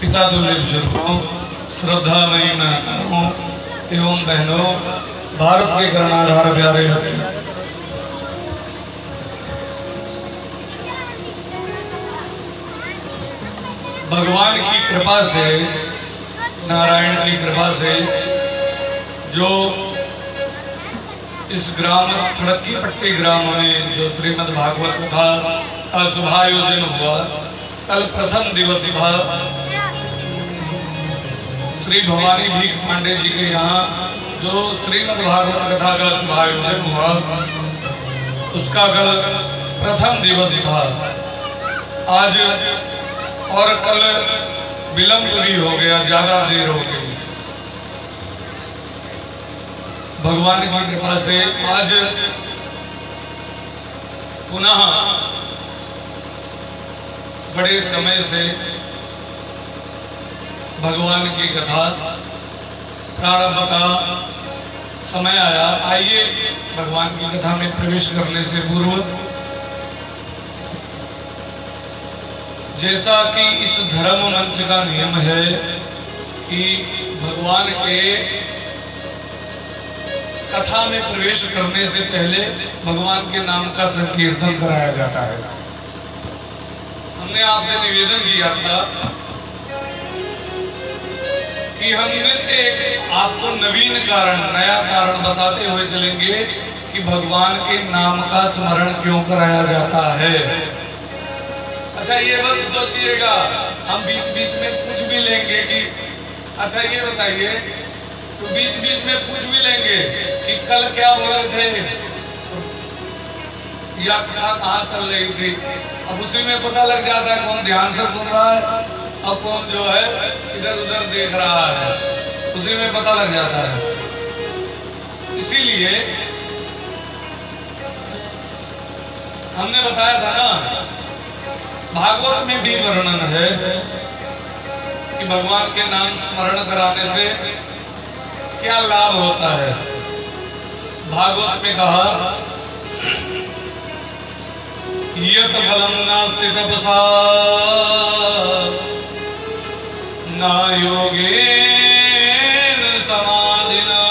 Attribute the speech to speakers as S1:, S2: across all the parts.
S1: पिता तुल्य बुजुर्गों, श्रद्धामयी माताओं एवं बहनों, भारत के कर्णाधार प्यारे बच्चों, भगवान की कृपा से, नारायण की कृपा से जो इस ग्राम खड़की पट्टी ग्राम में जो श्रीमद् भागवत कथा का शुभायोजन हुआ, कल प्रथम दिवस था। श्री भवानी भीख पांडे जी के यहाँ जो श्रीमद् भागवत कथा का शुभायोजन हुआ, उसका कल प्रथम दिवस था। आज और कल विलंब भी हो गया, ज्यादा देर हो गई। भगवान की कृपा से आज पुनः बड़े समय से भगवान की कथा प्रारंभ का समय आया। आइए भगवान की कथा में प्रवेश करने से पूर्व, जैसा कि इस धर्म मंच का नियम है कि भगवान के कथा में प्रवेश करने से पहले भगवान के नाम का संकीर्तन कराया जाता है। हमने आपसे निवेदन किया था कि हम नित्य आपको नवीन कारण, नया कारण बताते हुए चलेंगे कि भगवान के नाम का स्मरण क्यों कराया जाता है। अच्छा, ये मत सोचिएगा हम बीच बीच में पूछ भी लेंगे कि अच्छा ये बताइए, तो बीच बीच में पूछ भी लेंगे कि कल क्या हो रहे थे या कहाँ चल रही थी। अब उसी में पता लग जाता है कौन ध्यान से सुन रहा है और कौन जो है इधर उधर देख रहा है, उसी में पता लग जाता है। इसीलिए हमने बताया था ना, भागवत में भी वर्णन है कि भगवान के नाम स्मरण कराने से क्या लाभ होता है। भागवत में कहा, यत् फलं नास्ति तपसा न योगेन समाधिना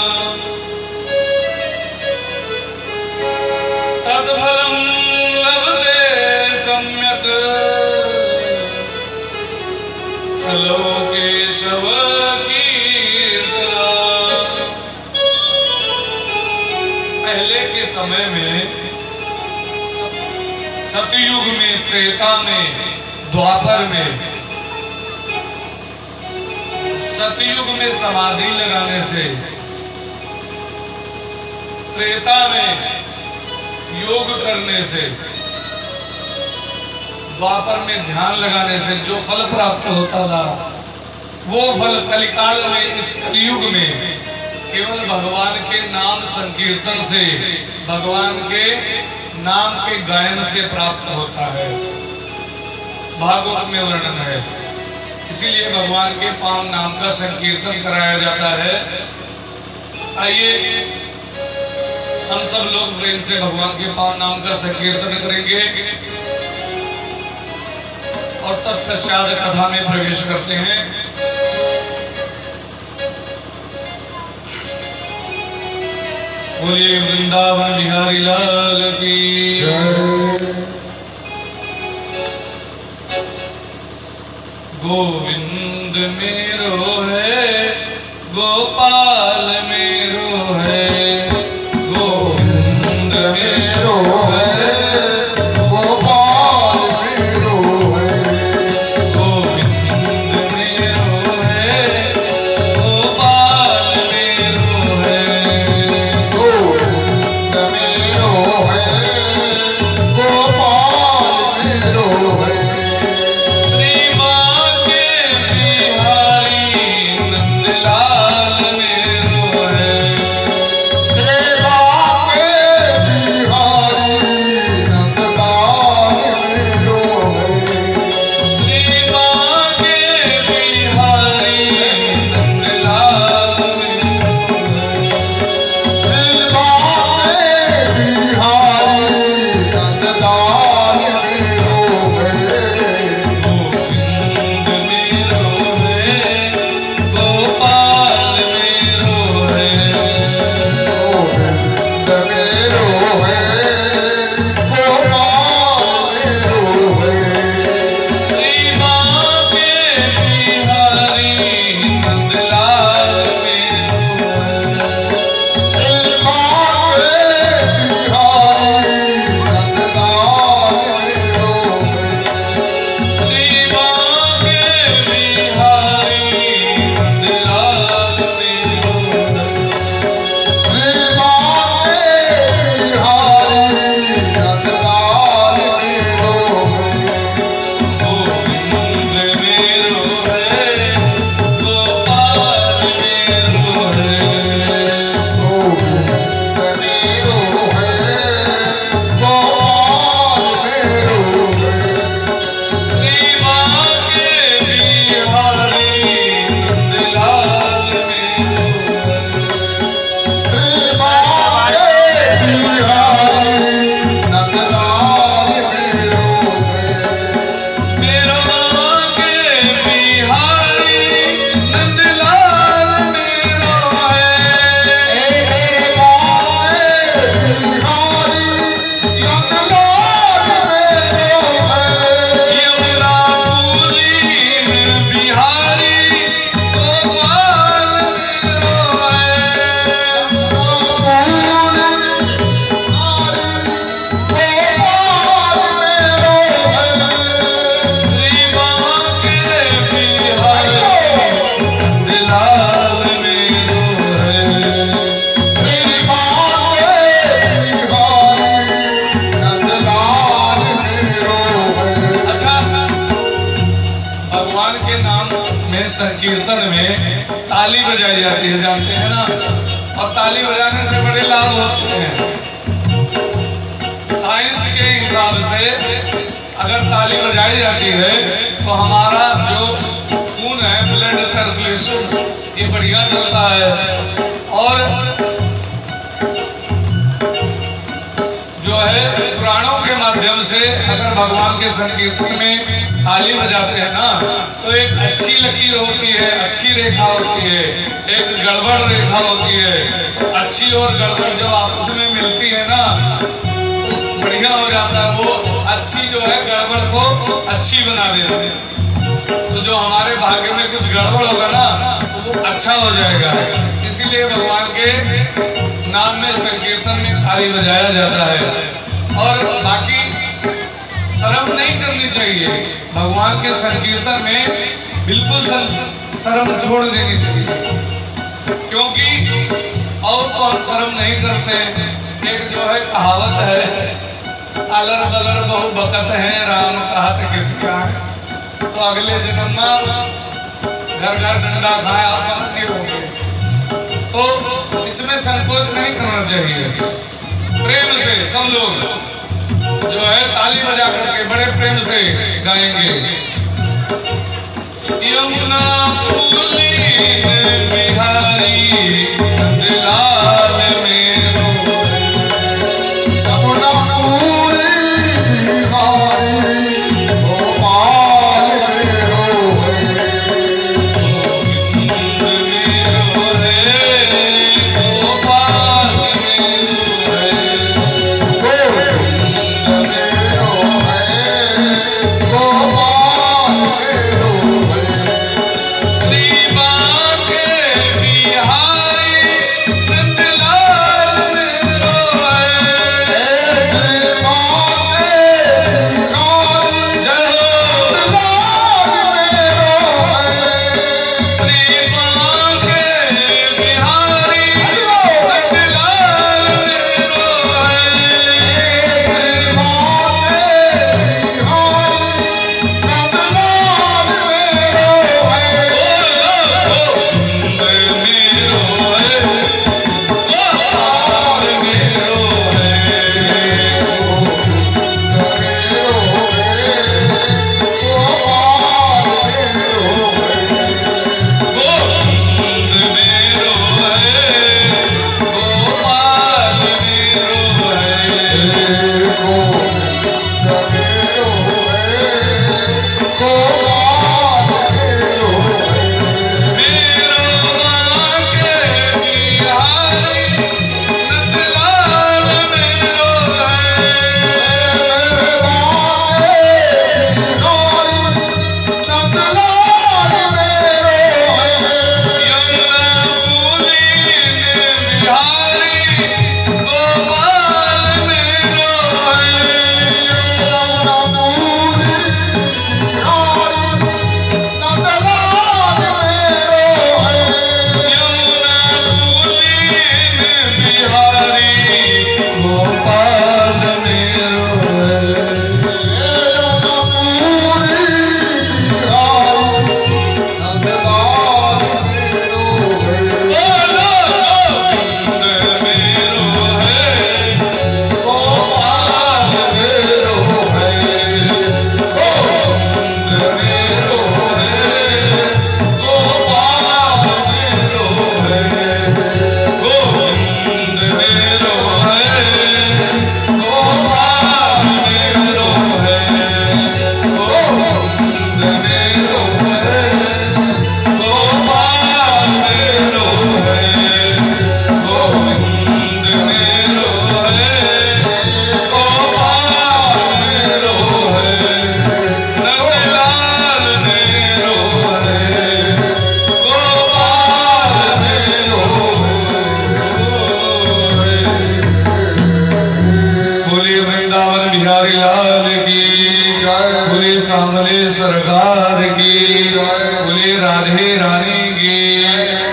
S1: तत्फलं लभते सम्यक् लोकेशव कीर्तना। पहले के समय में, सतयुग में, त्रेता में, द्वापर में, सतयुग में समाधि लगाने से, त्रेता में योग करने से, द्वापर में ध्यान लगाने से जो फल प्राप्त होता था, वो फल कलिकाल में, इस कलियुग में केवल भगवान के नाम संकीर्तन से, भगवान के नाम के गायन से प्राप्त होता है। भागवत में वर्णन है। इसीलिए भगवान के पावन नाम का संकीर्तन कराया जाता है। आइए हम सब लोग प्रेम से भगवान के पावन नाम का संकीर्तन करेंगे और तत्पश्चात कथा में प्रवेश करते हैं। बोलिए वृंदावन बिहारी लाल की जय। गोविंद मेरो है, गोपाल मेरो है, गोविंद मेरो है, गोपाल मेरो है, गोविंद मेरो है, गोपाल मेरो है, गोविंद मेरो है, गोपाल मेरो है। नाम में संकीर्तन में ताली बजाई जाती है, जानते हैं ना। और ताली बजाने से बड़े लाभ होते हैं। साइंस के हिसाब से अगर ताली बजाई जाती है तो हमारा जो खून है, ब्लड सर्कुलेशन, ये बढ़िया चलता है। और जो है पुराणों के माध्यम से अगर भगवान के संकीर्तन में ताली बजाते हैं ना तो एक अच्छी लकीर होती है, अच्छी रेखा होती है, एक गड़बड़ रेखा होती है। अच्छी और गड़बड़ जब आपस में मिलती है ना तो बढ़िया हो जाता है। वो अच्छी जो है गड़बड़ को अच्छी बना देती है। तो जो हमारे भाग्य में कुछ गड़बड़ होगा ना तो वो अच्छा हो जाएगा। इसीलिए भगवान के नाम में संकीर्तन में ताली बजाया जाता है। और बाकी शर्म नहीं करनी चाहिए। भगवान के संकीर्तन में बिल्कुल शर्म छोड़ देनी चाहिए, क्योंकि और कौन शर्म नहीं करते। एक जो है कहावत है, अलर बलर बहु बकत है, राम कहत किसका है। तो अगले जन्म में घर घर डंडा खाए, आप समझ के होंगे। तो इसमें संकोच नहीं करना चाहिए। प्रेम से सब लोग जो है ताली बजा करके बड़े प्रेम से गाएंगे। यमुना पुलीन बिहारी नंदलाल मेरो,
S2: यमुना पुलीन बिहारी गोपाल मेरो है।
S1: सरकार की, बोले राधे रानी की,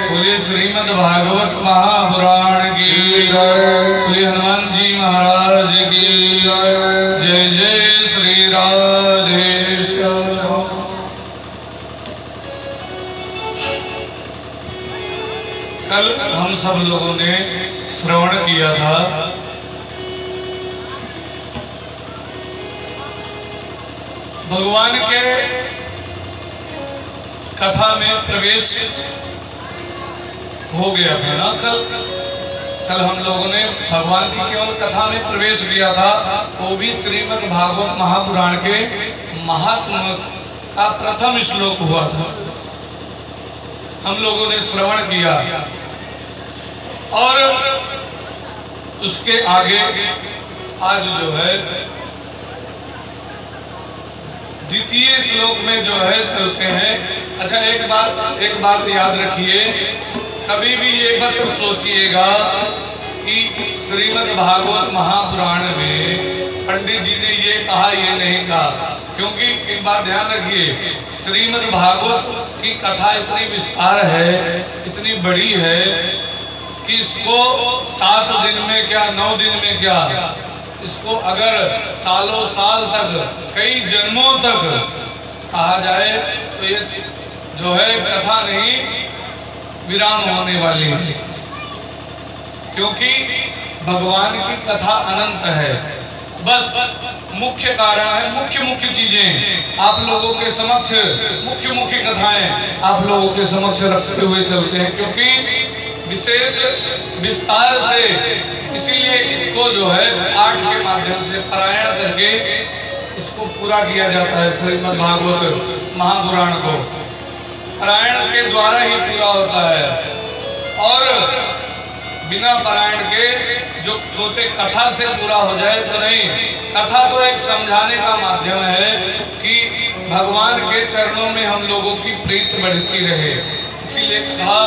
S1: बोले श्रीमद् भागवत महापुराण की, बोले हनुमान जी महाराज की जय। जय श्री राधेश्याम। कल हम सब लोगों ने श्रवण किया था भगवान के कथा में प्रवेश हो गया था ना। कल हम लोगों ने भगवान की केवल कथा में प्रवेश किया था, वो भी श्रीमद् भागवत महापुराण के महात्म्य का प्रथम श्लोक हुआ था। हम लोगों ने श्रवण किया और उसके आगे आज जो है द्वितीय श्लोक में जो है चलते हैं। अच्छा, एक बात याद रखिए, कभी भी ये मत सोचिएगा कि श्रीमद् भागवत महापुराण में पंडित जी ने ये कहा ये नहीं कहा, क्योंकि एक बात ध्यान रखिए, श्रीमद् भागवत की कथा इतनी विस्तार है, इतनी बड़ी है कि इसको 7 दिन में क्या 9 दिन में क्या, इसको अगर सालों साल तक कई जन्मों तक कहा जाए तो ये जो है कथा नहीं विराम होने वाली है, क्योंकि भगवान की कथा अनंत है। बस मुख्य कारण है, मुख्य चीजें आप लोगों के समक्ष, मुख्य कथाएं आप लोगों के समक्ष रखते हुए चलते हैं, क्योंकि विशेष विस्तार से, इसीलिए इसको जो है पाठ के माध्यम से पारायण करके इसको पूरा किया जाता है। श्रीमद् भागवत महापुराण को पारायण के द्वारा ही पूरा होता है, और बिना पारायण के जो सोचे कथा से पूरा हो जाए तो नहीं। कथा तो एक समझाने का माध्यम है कि भगवान के चरणों में हम लोगों की प्रीति बढ़ती रहे, इसीलिए कथा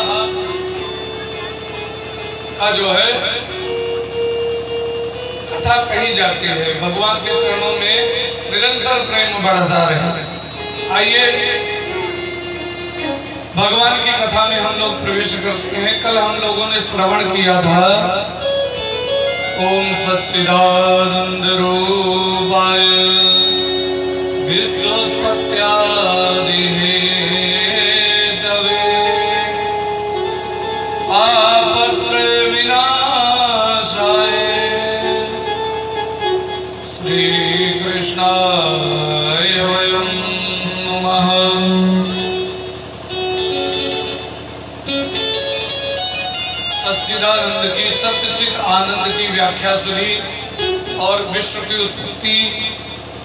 S1: का जो है कथा कही जाती है। भगवान के चरणों में निरंतर प्रेम बढ़ता रहे। आइए भगवान की कथा में हम लोग प्रवेश करते हैं। कल हम लोगों ने श्रवण किया था ओम सच्चिदानंद रूपाय विश्वोत्पत्त्यादि हेतवे आपत्र विनाशाय श्री कृष्णाय वयं नमः। सच्चिदानंद की सत्यचित आनंद की व्याख्या सुनी और विश्व की उत्पत्ति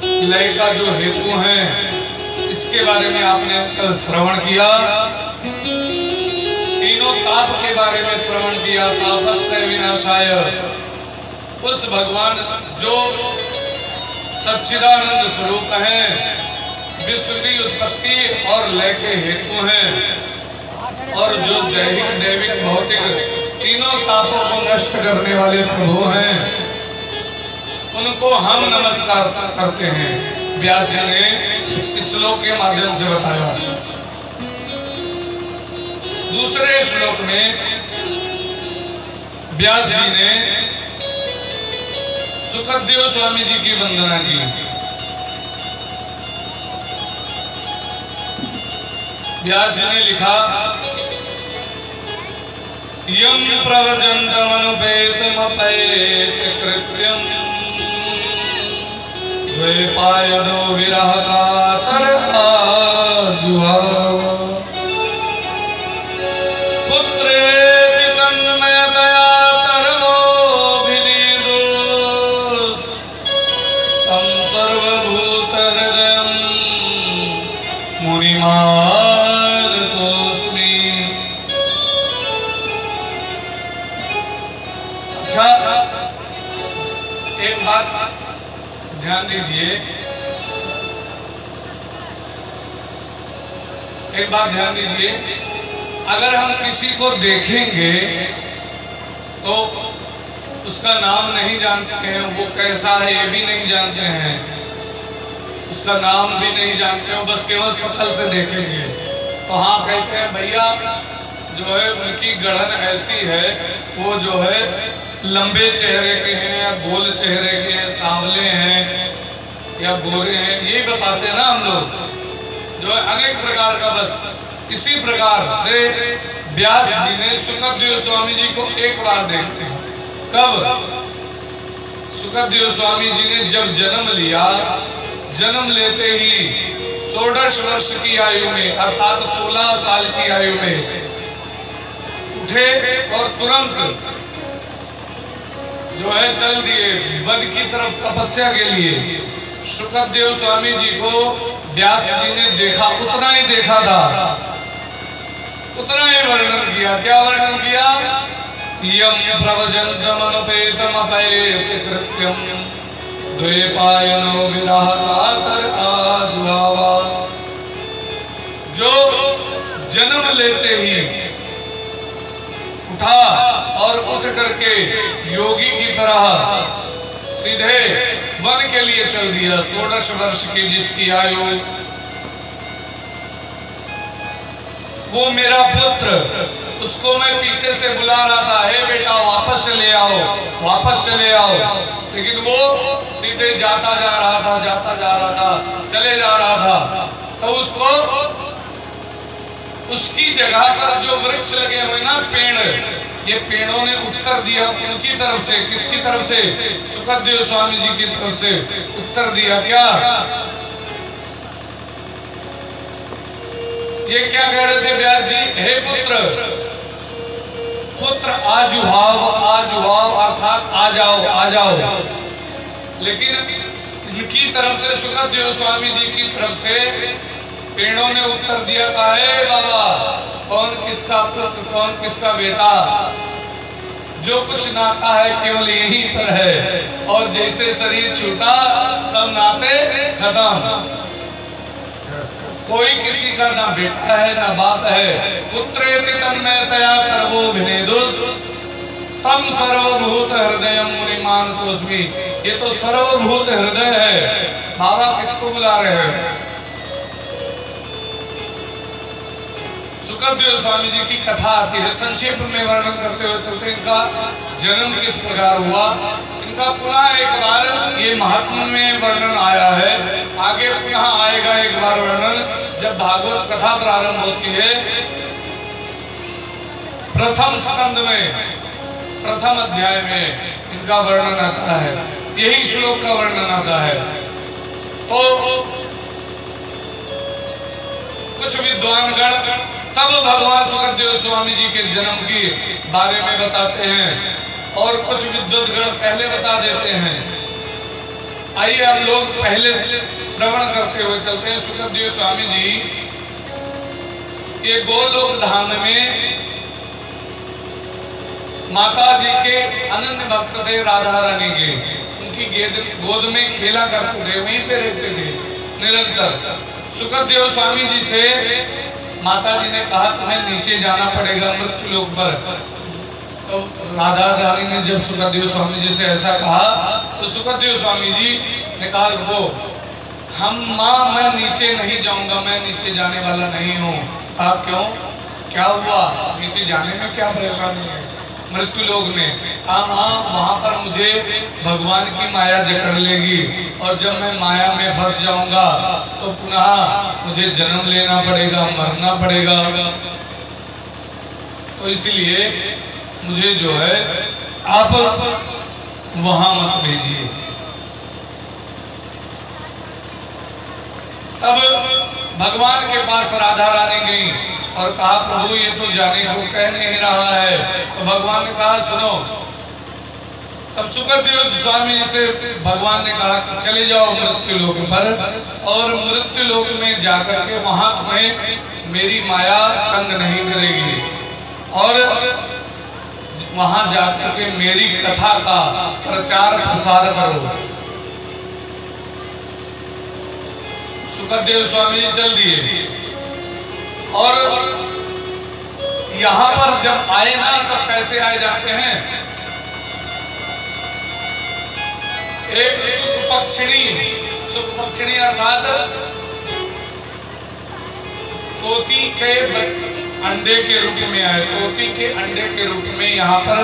S1: लय का जो हेतु है इसके बारे में आपने कल श्रवण किया। तीनों ताप के बारे में श्रवण किया। तापत्रय विनाशाय, उस भगवान जो सच्चिदानंद स्वरूप है, विश्व की उत्पत्ति और लय के हेतु हैं, और जो दैहिक दैविक भौतिक तीनों तापों को नष्ट करने वाले प्रभु हैं, उनको हम नमस्कार करते हैं। व्यास जी ने इस श्लोक के माध्यम से बताया। दूसरे श्लोक में व्यास जी ने सुखदेव स्वामी जी की वंदना की। व्यास जी ने लिखा यम प्रव्रजन्तमनुपेतमपैत कृत्यं द्वैपायनो विरह कातर आजुहाव पुत्रेति तन्मयतया तरवोऽभिनेदुस् तं सर्वभूतहृदयं मुनिमानतोऽस्मि। एक बात ध्यान दीजिए, अगर हम किसी को देखेंगे तो उसका नाम नहीं जानते हैं, वो कैसा है ये भी नहीं जानते हैं, उसका नाम भी नहीं जानते हो, बस केवल शक्ल से देखेंगे तो हाँ कहते हैं भैया जो है उनकी गढ़न ऐसी है, वो जो है लंबे चेहरे के हैं या गोल चेहरे के हैं, सांवले हैं या गोरे हैं, यही बताते हैं ना हम लोग। जो है अनेक प्रकार का, बस इसी प्रकार से व्यास जी ने सुखदेव स्वामी जी को एक बार देखते हैं। कब? सुखदेव स्वामी जी ने जब जन्म लिया, जन्म लेते ही 16 वर्ष की आयु में अर्थात 16 साल की आयु में उठे और तुरंत जो है चल दिए वन की तरफ तपस्या के लिए। सुखदेव स्वामी जी को व्यास जी ने देखा, उतना ही देखा था, उतना ही वर्णन किया। क्या वर्णन किया? यम प्रवजन्तम अनुपेतम अपैति कृत्यम द्वैपायनो विरह कातर आजुहावा। जो जन्म लेते ही उठा और उठ करके योगी की तरह सीधे वन के लिए चल दिया। 16 वर्ष की जिसकी आयु, वो मेरा पुत्र, उसको मैं पीछे से बुला रहा था, हे बेटा वापस चले आओ, वापस चले आओ, लेकिन वो सीधे जाता जा रहा था, जाता जा रहा था, चले जा रहा था। तो उसको उसकी जगह पर जो वृक्ष लगे हुए ना, पेड़, ये पेड़ों ने उत्तर दिया उनकी तरफ से। किसकी तरफ से? सुखदेव स्वामी जी की तरफ से उत्तर दिया। क्या? ये क्या कह रहे थे व्यास जी? हे पुत्र, पुत्र आजुहाव, आजुहाव अर्थात आ जाओ, आ जाओ। लेकिन इनकी तरफ से, सुखदेव स्वामी जी की तरफ से पेड़ों ने उत्तर दिया, कहा है बाबा, कौन किसका पुत्र, कौन किसका बेटा, जो कुछ नाता है केवल यहीं पर है, और जैसे शरीर छूटा सब नाते खत्म। कोई किसी का ना बेटा है ना बाप है। पुत्रेति तन्मयतया कर्मो विनेदुः तम सर्वभूत हृदय मुनिमान तोस्मि। ये तो सर्वभूत हृदय है। बाबा किसको बुला रहे हैं? सुखदेव स्वामी जी की कथा आती है, संक्षेप में वर्णन करते हुए चलते। इनका जन्म किस प्रकार हुआ, इनका पुनः एक बार ये महात्म्य में वर्णन आया है। आगे पुनः आएगा एक बार वर्णन, जब भागवत कथा प्रारंभ होती है। प्रथम स्कंद में, प्रथम अध्याय में इनका वर्णन आता है, यही श्लोक का वर्णन आता है। तो कुछ विद्वानगण तब भगवान सुखदेव स्वामी जी के जन्म के बारे में बताते हैं, और कुछ विद्वद्गण पहले बता देते हैं। आइए हम लोग पहले से श्रवण करते हुए चलते हैं। सुखदेव स्वामी जी के गोलोक धाम में माता जी के अनन्य भक्त थे, राधा रानी के, उनकी गोद में खेला करते थे, वहीं पे रहते थे निरंतर। सुखदेव स्वामी जी से माता जी ने कहा तुम्हें नीचे जाना पड़ेगा मृत्यु लोक पर। तो राधा रानी ने जब सुखदेव स्वामी जी से ऐसा कहा, तो सुखदेव स्वामी जी ने कहा रुको, मैं नीचे नहीं जाऊंगा, मैं नीचे जाने वाला नहीं हूँ। कहा क्यों, क्या हुआ, नीचे जाने में क्या परेशानी है मृत्यु लोक में? हाँ, वहां पर मुझे भगवान की माया जकड़ लेगी, और जब मैं माया में फंस जाऊंगा तो पुनः मुझे जन्म लेना पड़ेगा, मरना पड़ेगा। तो इसलिए मुझे जो है आप वहां मत भेजिए। तब भगवान के पास राधा रानी गई और कहा प्रभु ये तो जाने को कह नहीं रहा है। तो भगवान ने कहा सुनो। तब सुखदेव स्वामी जी से भगवान ने कहा कि चले जाओ मृत्यु लोक पर, और मृत्यु लोक में जाकर के वहां तुम्हें मेरी माया तंग नहीं करेगी, और वहां जाकर के मेरी कथा का प्रचार प्रसार करो। सुखदेव स्वामी जी चल दिए, और यहाँ पर जब आए ना तो कैसे आए जाते हैं? एक सुख पक्षिणी अर्थात तोती के अंडे के रूप में आए, तोती के अंडे के रूप में यहाँ पर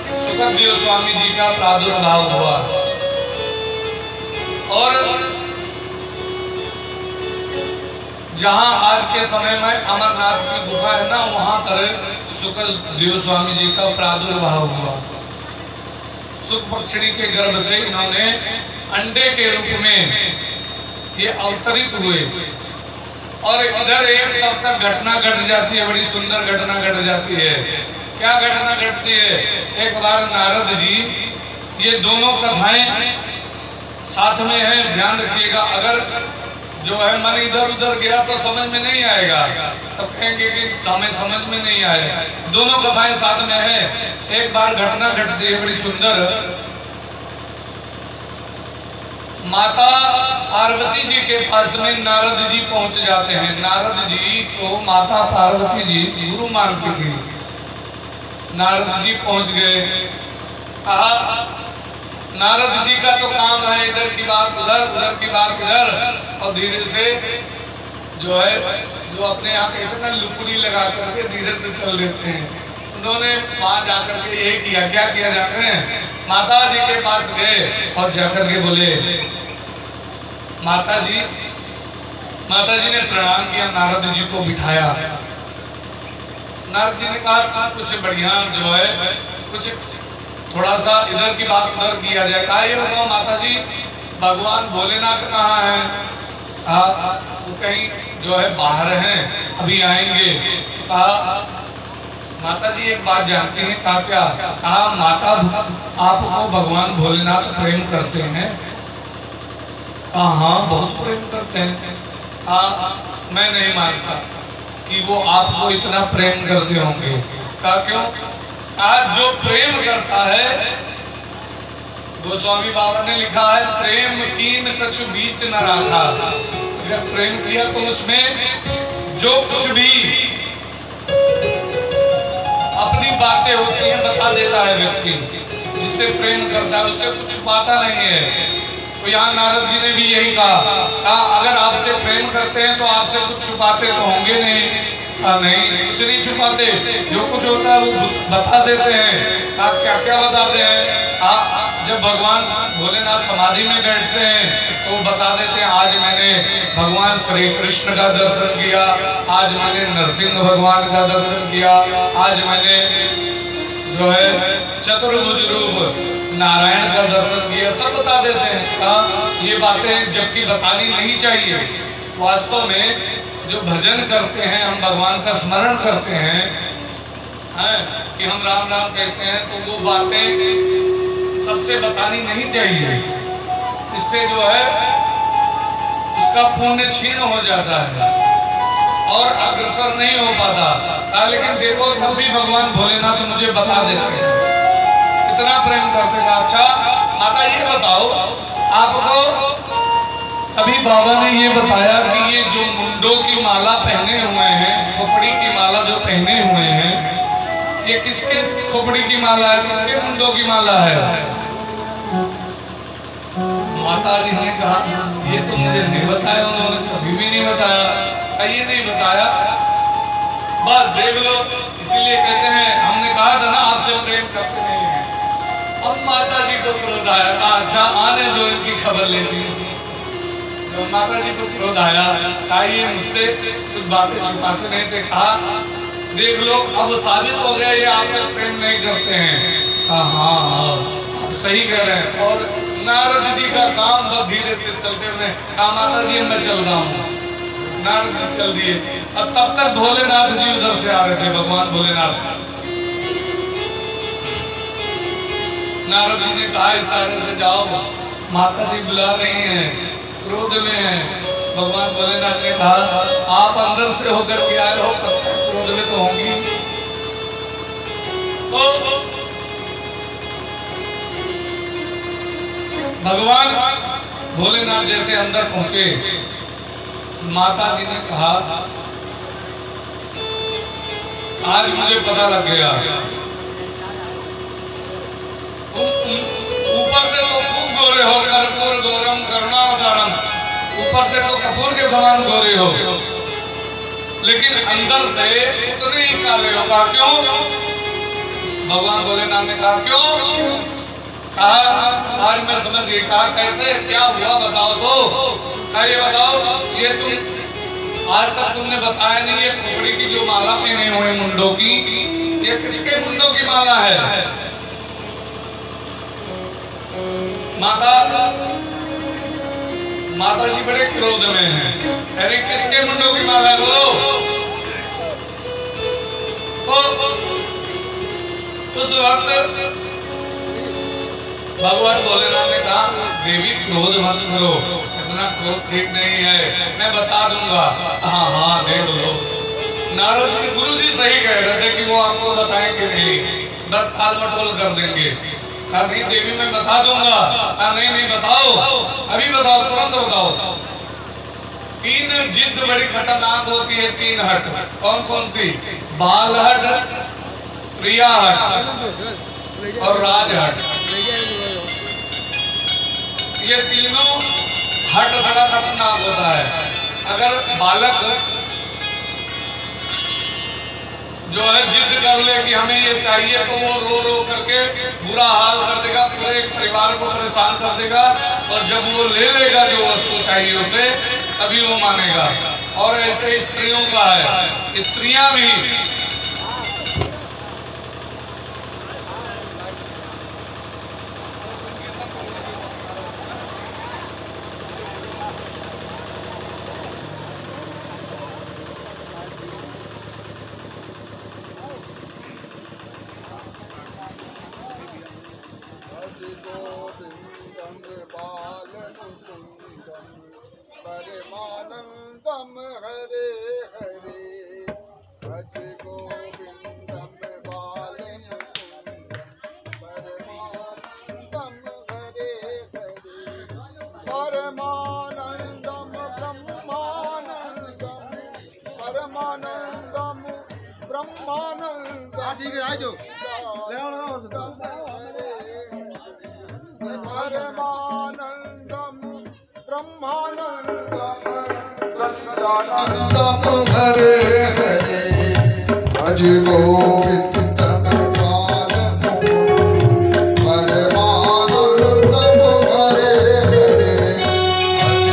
S1: सुखदेव स्वामी जी का प्रादुर्भाव हुआ। और जहाँ आज के समय में अमरनाथ की गुफा है ना, वहां पर शुक्रदेव स्वामी जी का प्रादुर्भाव हुआ। शुक पक्षिणी के गर्भ से इन्होंने अंडे के रूप में ये अवतरित हुए और इधर एक तब तक घटना घट जाती है, बड़ी सुंदर घटना घट जाती है। क्या घटना घटती है? एक बार नारद जी, ये दोनों कथाएं साथ में हैं, ध्यान रखिएगा। अगर जो है मन इधर उधर गया तो समझ में नहीं आएगा, तब कहेंगे कि हमें समझ में नहीं आया। दोनों कथाएं साथ में है। एक बार घटना घटती है बड़ी सुंदर। माता पार्वती जी के पास में नारद जी पहुंच जाते हैं। नारद जी को माता पार्वती जी गुरु मानती थी। नारद जी पहुंच गए। कहा नारद जी का तो काम है इधर की बात उधर, उधर की बात इधर, और धीरे से जो है जो अपने यहाँ कहते ना लुकड़ी लगा करके धीरे से चल लेते हैं। उन्होंने वहां जाकर के यही किया। क्या किया जाकर माता जी के पास गए और जाकर के बोले माता जी। माता जी ने प्रणाम किया, नारद जी को बिठाया। नारद जी ने कहा कुछ बढ़िया जो है कुछ थोड़ा सा इधर की बात उधर किया जाए। कहा ये बताओ माता जी, भगवान भोलेनाथ कहाँ हैं? वो कहीं जो है बाहर हैं, अभी आएंगे। तो कहा माता जी एक बात जानते हैं? कहा क्या? कहा माता आपको भगवान भोलेनाथ प्रेम करते हैं? कहा हाँ बहुत प्रेम करते हैं। मैं नहीं मानता कि वो आपको इतना प्रेम करते होंगे। कहा क्यों? आज जो प्रेम करता है, गोस्वामी बाबा ने लिखा है प्रेम कीन कछु बीच न रखा। अगर प्रेम किया तो उसमें जो कुछ भी अपनी बातें होती हैं बता देता है व्यक्ति। जिससे प्रेम करता है उससे कुछ छुपाता नहीं है। तो यहाँ नारद जी ने भी यही कहा अगर आपसे प्रेम करते हैं तो आपसे कुछ छुपाते तो होंगे नहीं। नहीं, कुछ नहीं छुपाते, जो कुछ होता है वो बता देते हैं। आप क्या क्या बताते हैं? जब भगवान भोलेनाथ समाधि में बैठते हैं तो वो बता देते हैं आज मैंने भगवान श्री कृष्ण का दर्शन किया, आज मैंने नरसिंह भगवान का दर्शन किया, आज मैंने जो है चतुर्भुज रूप नारायण का दर्शन किया, सब बता देते हैं। ये बातें जबकि बतानी नहीं चाहिए। वास्तव में जो भजन करते हैं, हम भगवान का स्मरण करते हैं, कि हम राम राम कहते हैं, तो वो बातें सबसे बतानी नहीं चाहिए। इससे जो है उसका पुण्य क्षीण हो जाता है और अग्रसर नहीं हो पाता। लेकिन देखो तब भी भगवान भोलेनाथ मुझे बता देते हैं, इतना प्रेम करते हैं। अच्छा माता ये बताओ, आपको अभी बाबा ने ये बताया कि ये जो मुंडों की माला पहने हुए हैं, खोपड़ी की माला जो पहने हुए हैं, ये किसके खोपड़ी की माला है, किसके मुंडों की माला है? माता जी ने कहा ये तो मुझे नहीं बताया, उन्होंने कभी भी नहीं बताया। ये नहीं बताया, बस देख लो। इसीलिए कहते हैं, हमने कहा था ना आपसे प्रेम करते नहीं है। अब माता जी को क्रोध आया। अच्छा आने जो इनकी खबर लेती है। तो माता जी को क्रोध आया, ये मुझसे कुछ बातें छुपाते नहीं थे। कहा देख लो अब साबित हो गया ये आपसे प्रेम नहीं करते हैं। हाँ सही कह रहे हैं। और नारद जी का काम बहुत धीरे से चलते हुए कहा माता जी मैं चल रहा हूँ। नारद जी चल दिए। अब तब तक भोलेनाथ जी उधर से आ रहे थे, भगवान भोलेनाथ। नारद जी ने कहा इशारे से जाओ, माता जी बुला रही हैं, क्रोध में है। भगवान भोलेनाथ ने कहा आप अंदर से होकर के आए हो, क्रोध में तो होंगी। तो भगवान भोलेनाथ जैसे अंदर पहुंचे, माता जी ने कहा आज मुझे पता लग गया, ऊपर से तो खूब गोरे हो, कर्पूर गौरम करुणावतारम, ऊपर से तो कपूर के समान गोरे हो, लेकिन अंदर से उतने ही काले हो। कहा क्यों? भगवान भोलेनाथ ने कहा क्यों? कहा आज मैं समझ गई। कहा कैसे, क्या हुआ बताओ तो। कहा ये बताओ, ये तुम आज तक तुमने बताया नहीं ये खोपड़ी की जो माला पहने हुए मुंडों की, ये किसके मुंडों की माला है? माता जी बड़े क्रोध में हैं। अरे किसके मुंडों की माला है बोलो? उस वक्त भगवान भोलेनाथ ने कहा देवी क्रोध मत करो, इतना क्रोध ठीक नहीं है, मैं बता दूंगा। हाँ हाँ देख लो। नारद जी गुरु जी सही कह रहे थे कि वो आपको बताएंगे नहीं, बस टाल मटोल कर देंगे। नहीं देवी मैं बता दूंगा। नहीं नहीं बताओ, अभी बताओ, तुरंत बताओ। 3 जिद बड़ी खतरनाक होती है, 3 हट। कौन कौन सी? बाल हट, प्रिया हट और राज हट। ये तीनों हट बड़ा खतरनाक होता है। अगर बालक जो है जिद कर ले कि हमें ये चाहिए, तो वो रो रो करके बुरा हाल कर देगा, पूरे परिवार को परेशान कर देगा। और जब वो ले लेगा जो वस्तु चाहिए उसे, तभी वो मानेगा। और ऐसे स्त्रियों का है, स्त्रियां भी
S2: परमानंदम हरे हरे, भज गोविंदम बालन परमानंदम हरे हरे, परमानंदम ब्रह्मानंदम, परमानंदम ब्रह्मानंदम। ठीक है आजो परमानंदम ब्रह्मानंदम सच्चिदानंदम हरे हरे, भज गोविंदम बालम परमानंदम हरे हरे, भज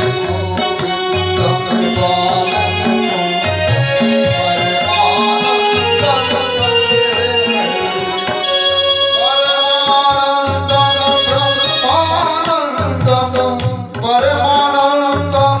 S2: गोविंदम बालम परमानंदम हरे हरे, परमानंदम परमानंदम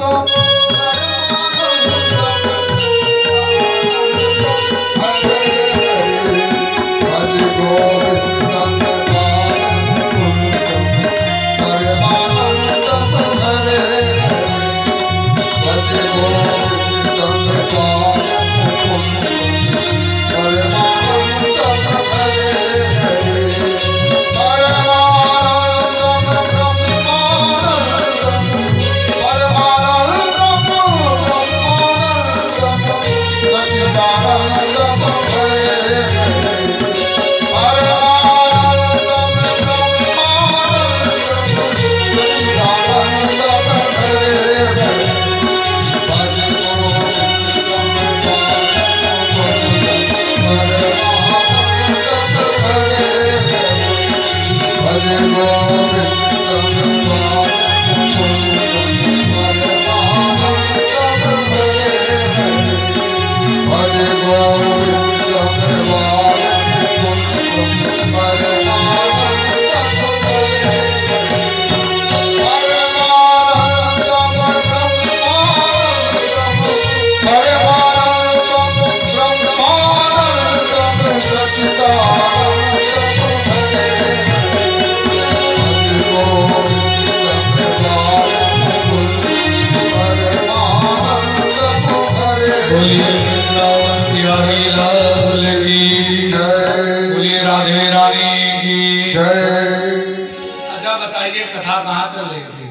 S1: कथा कहाँ चल रही थी?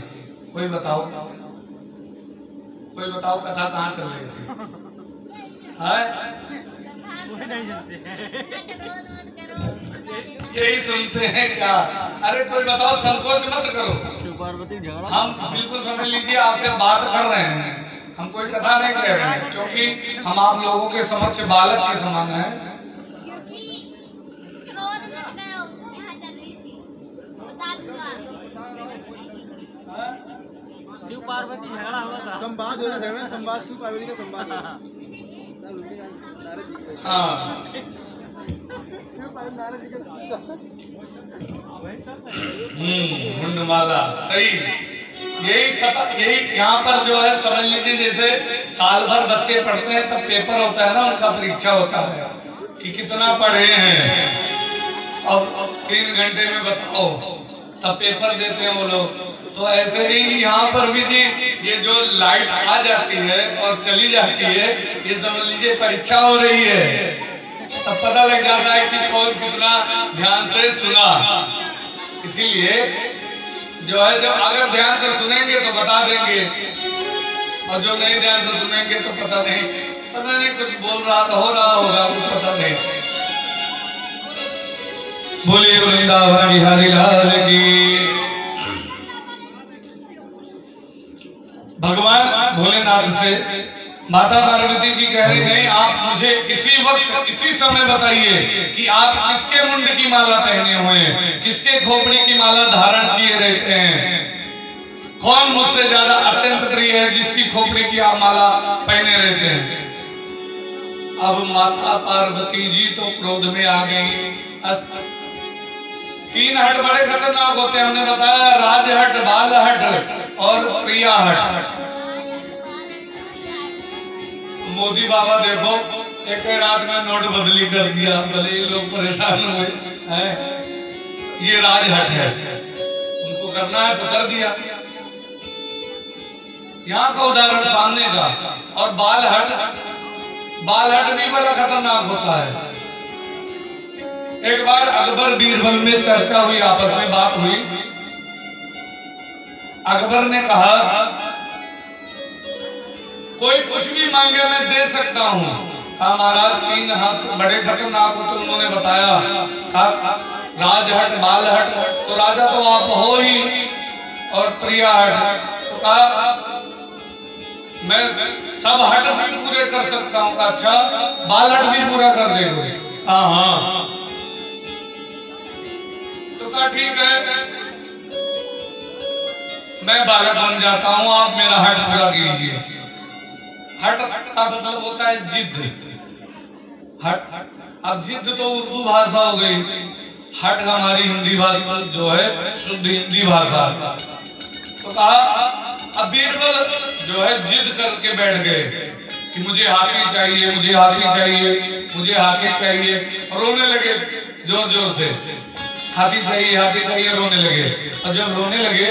S1: कोई बताओ, कोई बताओ कथा कहाँ चल रही थी? यही सुनते हैं क्या? अरे कोई बताओ, संकोच मत करो। हम बिल्कुल समझ लीजिए आपसे बात कर रहे हैं, हम कोई कथा नहीं कह रहे हैं, क्योंकि हम आप लोगों के समक्ष बालक के समान हैं।
S3: शिव पार्वती संवाद हो रहा था, संवाद शिव पार्वती का संवाद।
S1: हाँ मुंडमाला सही। यही पता, यही यहाँ पर जो है समझ लीजिए, जैसे साल भर बच्चे पढ़ते हैं तब पेपर होता है ना, उनका परीक्षा होता है कि कितना पढ़े हैं, अब 3 घंटे में बताओ, तब पेपर देते हैं वो लोग। तो ऐसे ही यहाँ पर भी जी ये जो लाइट आ जाती है और चली जाती है, ये समझ लीजिए परीक्षा हो रही है, तब पता लग जाता है कि कौन कितना ध्यान से सुना। इसीलिए जो है, जब अगर ध्यान से सुनेंगे तो बता देंगे, और जो नहीं ध्यान से सुनेंगे तो पता नहीं कुछ बोल रहा हो रहा होगा, कुछ पता नहीं। बोलिए वृंदावन बिहारी लाल की। भगवान भोलेनाथ से माता पार्वती जी कह रही, नहीं आप मुझे इसी वक्त इसी समय बताइए कि आप किसके मुंड की माला पहने हुए हैं, किसके खोपड़ी की माला धारण किए रहते हैं, कौन मुझसे ज्यादा अत्यंत प्रिय है जिसकी खोपड़ी की आप माला पहने रहते हैं। अब माता पार्वती जी तो क्रोध में आ गई। 3 हट बड़े खतरनाक होते हैं, हमने बताया, राजहट, बालहट और प्रियाहट। मोदी बाबा देखो एक रात में नोट बदली कर दिया, भले ही लोग परेशान हुए हैं, ये राजहट है, उनको करना है तो कर दिया। यहाँ का उदाहरण सामने का। और बालहट भी बड़ा खतरनाक होता है। एक बार अकबर बीरबल में चर्चा हुई, आपस में बात हुई। अकबर ने कहा कोई कुछ भी मांगे मैं दे सकता हूँ। कहा महाराज 3 हाथ बड़े खतरनाक होते, उन्होंने बताया। कहा राजहट, बालहट, तो राजा तो आप हो ही, और प्रियाहट, तो कहा मैं सब हट भी पूरे कर सकता हूँ। अच्छा बालहट भी पूरा कर देंगे? हाँ। तो कहा ठीक है, मैं बालक बन जाता हूँ, आप मेरा हट पूरा कीजिए। हट का मतलब होता है जिद। हट, अब जिद तो उर्दू भाषा हो गई, हट हमारी हिंदी भाषा जो है शुद्ध हिंदी भाषा। तो कहा, अब बीरबल जो है जिद करके बैठ गए कि मुझे हाथी चाहिए, मुझे हाथी चाहिए, मुझे हाथी चाहिए, रोने लगे जोर जोर से, हाथी चाहिए, हाथी चाहिए, रोने लगे। और जब रोने लगे,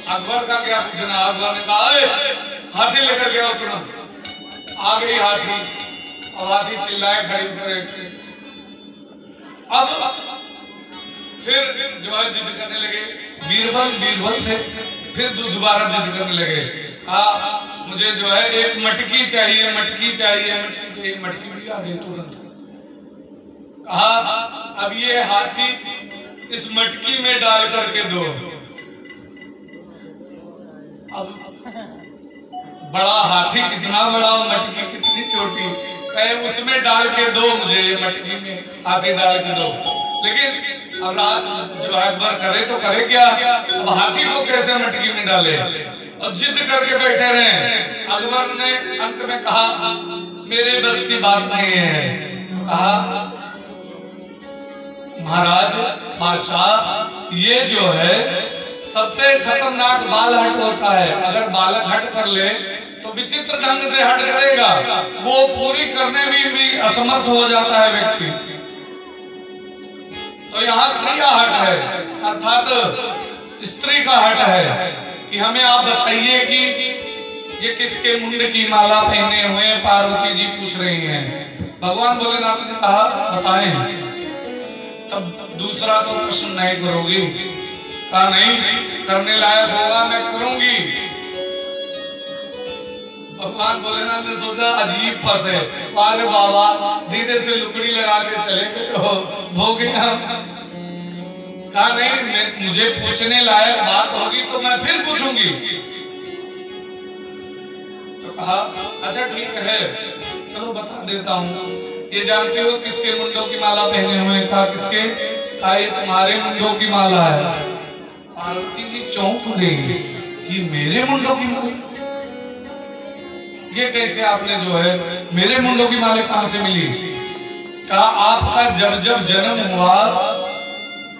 S1: अकबर का क्या पूछना, अकबर ने कहा हाथी लेकर गया, तुरंत आ गई हाथी, और हाथी चिल्लाए खड़ी करे। अब फिर जो है जिद करने लगे, बीरबल थे, फिर दोबारा जिद करने लगे। मुझे जो है एक मटकी चाहिए, मटकी चाहिए, मटकी चाहिए, मटकी भी आ गई तुरंत। कहा अब ये हाथी इस मटकी में डाल करके दो। अब बड़ा हाथी कितना बड़ा और मटकी कितनी छोटी, कहे उसमें डाल के दो मुझे, मटकी में हाथी डाल के दो। लेकिन अब रात जो अकबर करे तो करे क्या, अब हाथी को कैसे मटकी में डाले, और जिद करके बैठे रहे। अकबर ने अंत में कहा मेरे बस की बात नहीं है। कहा महाराज बादशाह, ये जो है सबसे खतरनाक बालहट होता है। अगर बालक हट कर ले तो विचित्र ढंग से हट करेगा, वो पूरी करने में भी असमर्थ हो जाता है व्यक्ति। तो यहाँ क्रिया हट है, अर्थात स्त्री का हट है कि हमें आप बताइए कि ये किसके मुंड की माला पहने हुए पार्वती जी पूछ रही हैं। भगवान भोलेनाथ ने कहा बताएं। तब दूसरा तो प्रश्न नहीं करोगी? कहा नहीं, करने लायक होगा मैं करूंगी। भगवान भोलेनाथ ने सोचा अजीब फंसे, अरे बाबा धीरे से लुकड़ी लगा के चले गए हो, भोगे हम। कहा नहीं, मुझे पूछने लायक बात होगी तो मैं फिर पूछूंगी। तो कहा अच्छा ठीक है, चलो बता देता हूँ। ये जानते हो किसके मुंडों की माला पहने हुए? कहा किसके? कहा ये तुम्हारे मुंडों की माला है। पार्वती जी चौंक गई। कि मेरे मुंडों की माला, ये कैसे आपने जो है मेरे मुंडों की माला कहां से मिली? कहा आपका जब जब जन्म हुआ,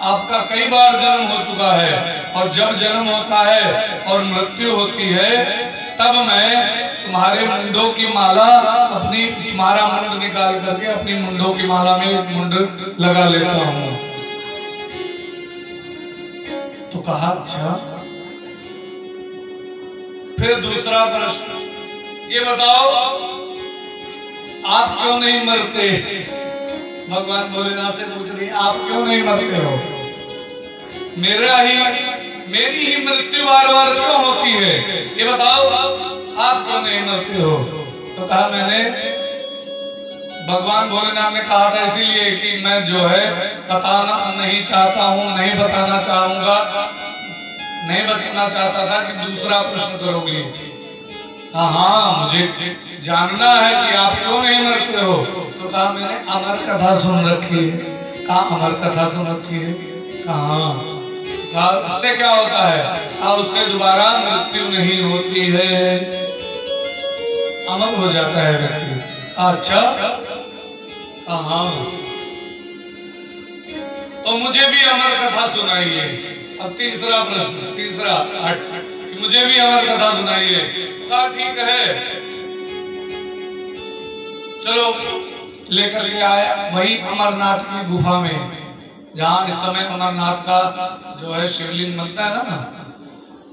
S1: आपका कई बार जन्म हो चुका है, और जब जन्म होता है और मृत्यु होती है तब मैं तुम्हारे मुंडों की माला अपनी, तुम्हारा मुंड निकाल करके अपनी मुंडों की माला में मुंड लगा लेता हूं। तो कहा अच्छा। फिर दूसरा प्रश्न, ये बताओ आप क्यों नहीं मरते? भगवान भोलेनाथ से पूछ रही आप क्यों नहीं मरते हो? मेरी ही मृत्यु बार बार क्यों होती है? ये बताओ आप क्यों नहीं मरते हो? तो कहा मैंने, भगवान भोलेनाथ ने कहा था इसीलिए कि मैं जो है बताना नहीं चाहता हूँ, नहीं बताना चाहूंगा, नहीं बताना चाहता था कि दूसरा प्रश्न करोगे। हाँ मुझे जानना है कि आप क्यों नहीं मरते हो। तो कहा मैंने अमर कथा सुन रखी है। कहा अमर कथा सुन रखी है? कहा उससे क्या होता है? कहा उससे दोबारा मृत्यु नहीं होती है, अमर हो जाता है व्यक्ति। अच्छा हाँ, तो मुझे भी अमर कथा सुनाइए। अब तीसरा प्रश्न, तीसरा हट, मुझे भी अमर कथा सुनाइए। कहा ठीक है, चलो लेकर के आया वही अमरनाथ की गुफा में, जहाँ इस समय अमरनाथ का जो है शिवलिंग बनता है ना,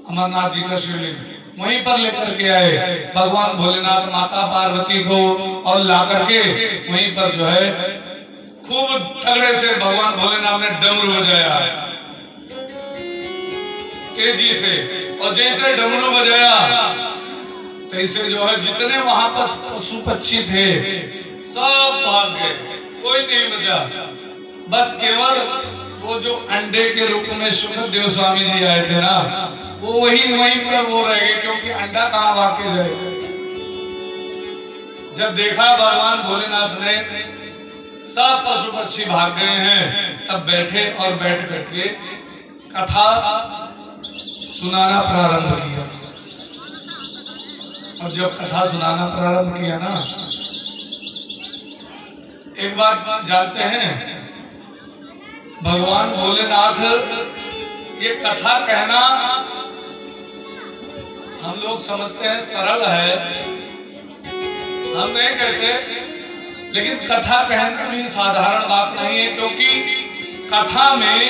S1: अमरनाथ जी का शिवलिंग, वहीं पर लेकर के आए भगवान भोलेनाथ माता पार्वती को, और ला करके वहीं पर जो है खूब तगड़े से भगवान भोलेनाथ ने डमरू बजाया तेजी से, और जैसे डमरू बजाया तैसे जो है जितने वहां पर पशु पक्षी थे सब भाग गए, कोई नहीं बचा। बस केवल वो जो अंडे के रूप में सुखदेव स्वामी जी आए थे ना, वो वहीं पर वो रह गए, क्योंकि अंडा कहाँ वाके जाए। जब देखा भगवान भोलेनाथ ने सब पशु पक्षी भाग गए हैं, तब बैठे और बैठ करके कथा सुनाना प्रारंभ किया। और जब कथा सुनाना प्रारंभ किया ना, एक बात जानते हैं, भगवान भोलेनाथ ये कथा कहना हम लोग समझते हैं सरल है, हम नहीं कहते, लेकिन कथा कहना भी साधारण बात नहीं है, क्योंकि कथा में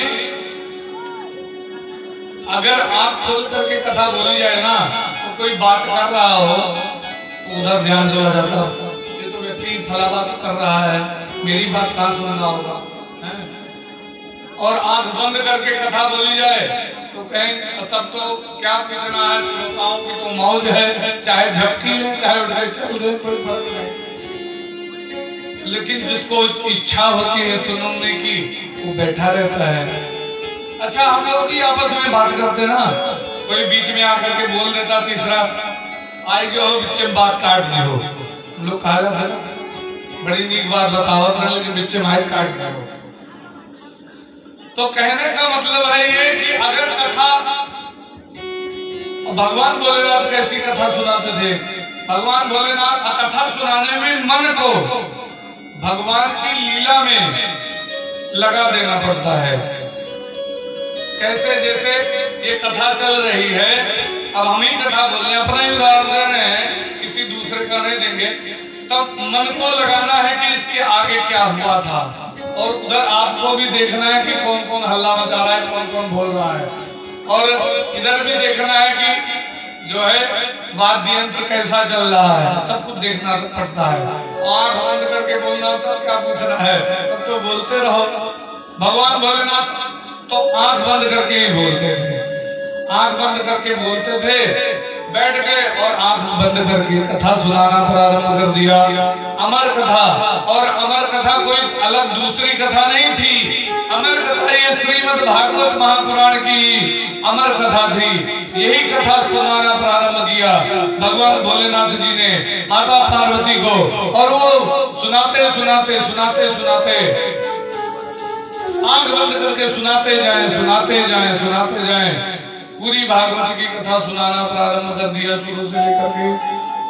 S1: अगर आंख खोल करके कथा बोली जाए ना, तो कोई बात कर रहा हो तो उधर ध्यान चला जाता, ये तो व्यक्ति फला बात कर रहा है, मेरी बात कहाँ सुन रहा होगा। और आंख बंद करके कथा बोली जाए तो कहें तब तो क्या पूछना है, श्रोताओं की तो मौज है, चाहे झपकी में चाहे उठ के चल दे, कोई फर्क नहीं। लेकिन जिसको इच्छा होती है सुनने की, वो बैठा रहता है। अच्छा हम लोग ही आपस में बात करते ना, कोई बीच में आकर के बोल देता, तीसरा आएगी हो बीच में बात काट दी हो, हम लोग कहा जाता है बड़ी नीक बात बतावत ना, लेकिन बीच में माइक काट दी हो। तो कहने का मतलब है ये कि अगर कथा, भगवान भोलेनाथ कैसी कथा सुनाते थे? भगवान भोलेनाथ कथा सुनाने में मन को भगवान की लीला में लगा देना पड़ता है। कैसे? जैसे ये कथा चल रही है, अब हम ही कथा बोल रहे हैं, अपना ही उदाहरण दे रहे हैं, किसी दूसरे का नहीं देंगे, तब मन को लगाना है कि इसके आगे क्या हुआ था, और उधर आपको भी देखना है कि कौन कौन हल्ला मचा रहा है, कौन कौन बोल रहा है, और इधर भी देखना है कि जो है वाद्य यंत्र कैसा चल रहा है, सब कुछ देखना पड़ता है। आंख बंद करके बोलना होता है, क्या पूछना है, तब तो बोलते रहो। भगवान भोलेनाथ तो आंख बंद करके ही बोलते थे, आंख बंद करके बोलते थे, बैठ गए और आंख बंद करके कथा सुनाना प्रारंभ कर दिया। अमर कथा, और अमर कथा कोई अलग दूसरी कथा नहीं थी, अमर कथा ये श्रीमद् भागवत महापुराण की अमर कथा थी। यही कथा सुनाना प्रारंभ किया भगवान भोलेनाथ जी ने माता पार्वती को, और वो सुनाते सुनाते सुनाते सुनाते आंख बंद करके सुनाते जाएं, सुनाते जाएं, सुनाते जाएं, पूरी भागवत की कथा सुनाना प्रारंभ कर दिया शुरू से लेकर के।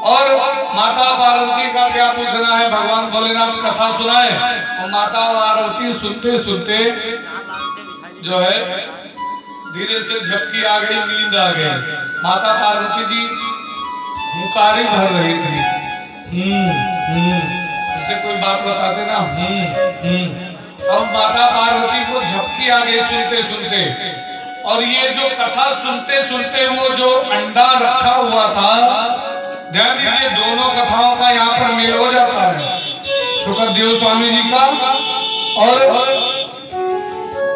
S1: और माता पार्वती का क्या पूछना है, भगवान भोलेनाथ कथा सुनाए और माता पार्वती सुनते सुनते जो है धीरे से झपकी आ गई, नींद आ गई। माता पार्वती जी मुकारी भर रही थी, जैसे कोई बात बताते ना, अब माता पार्वती को झपकी आ गई सुनते सुनते। और ये जो कथा सुनते सुनते वो जो अंडा रखा हुआ था, ध्यान दीजिए दोनों कथाओं का यहाँ पर मेल हो जाता है, शुक्रदेव स्वामी जी का और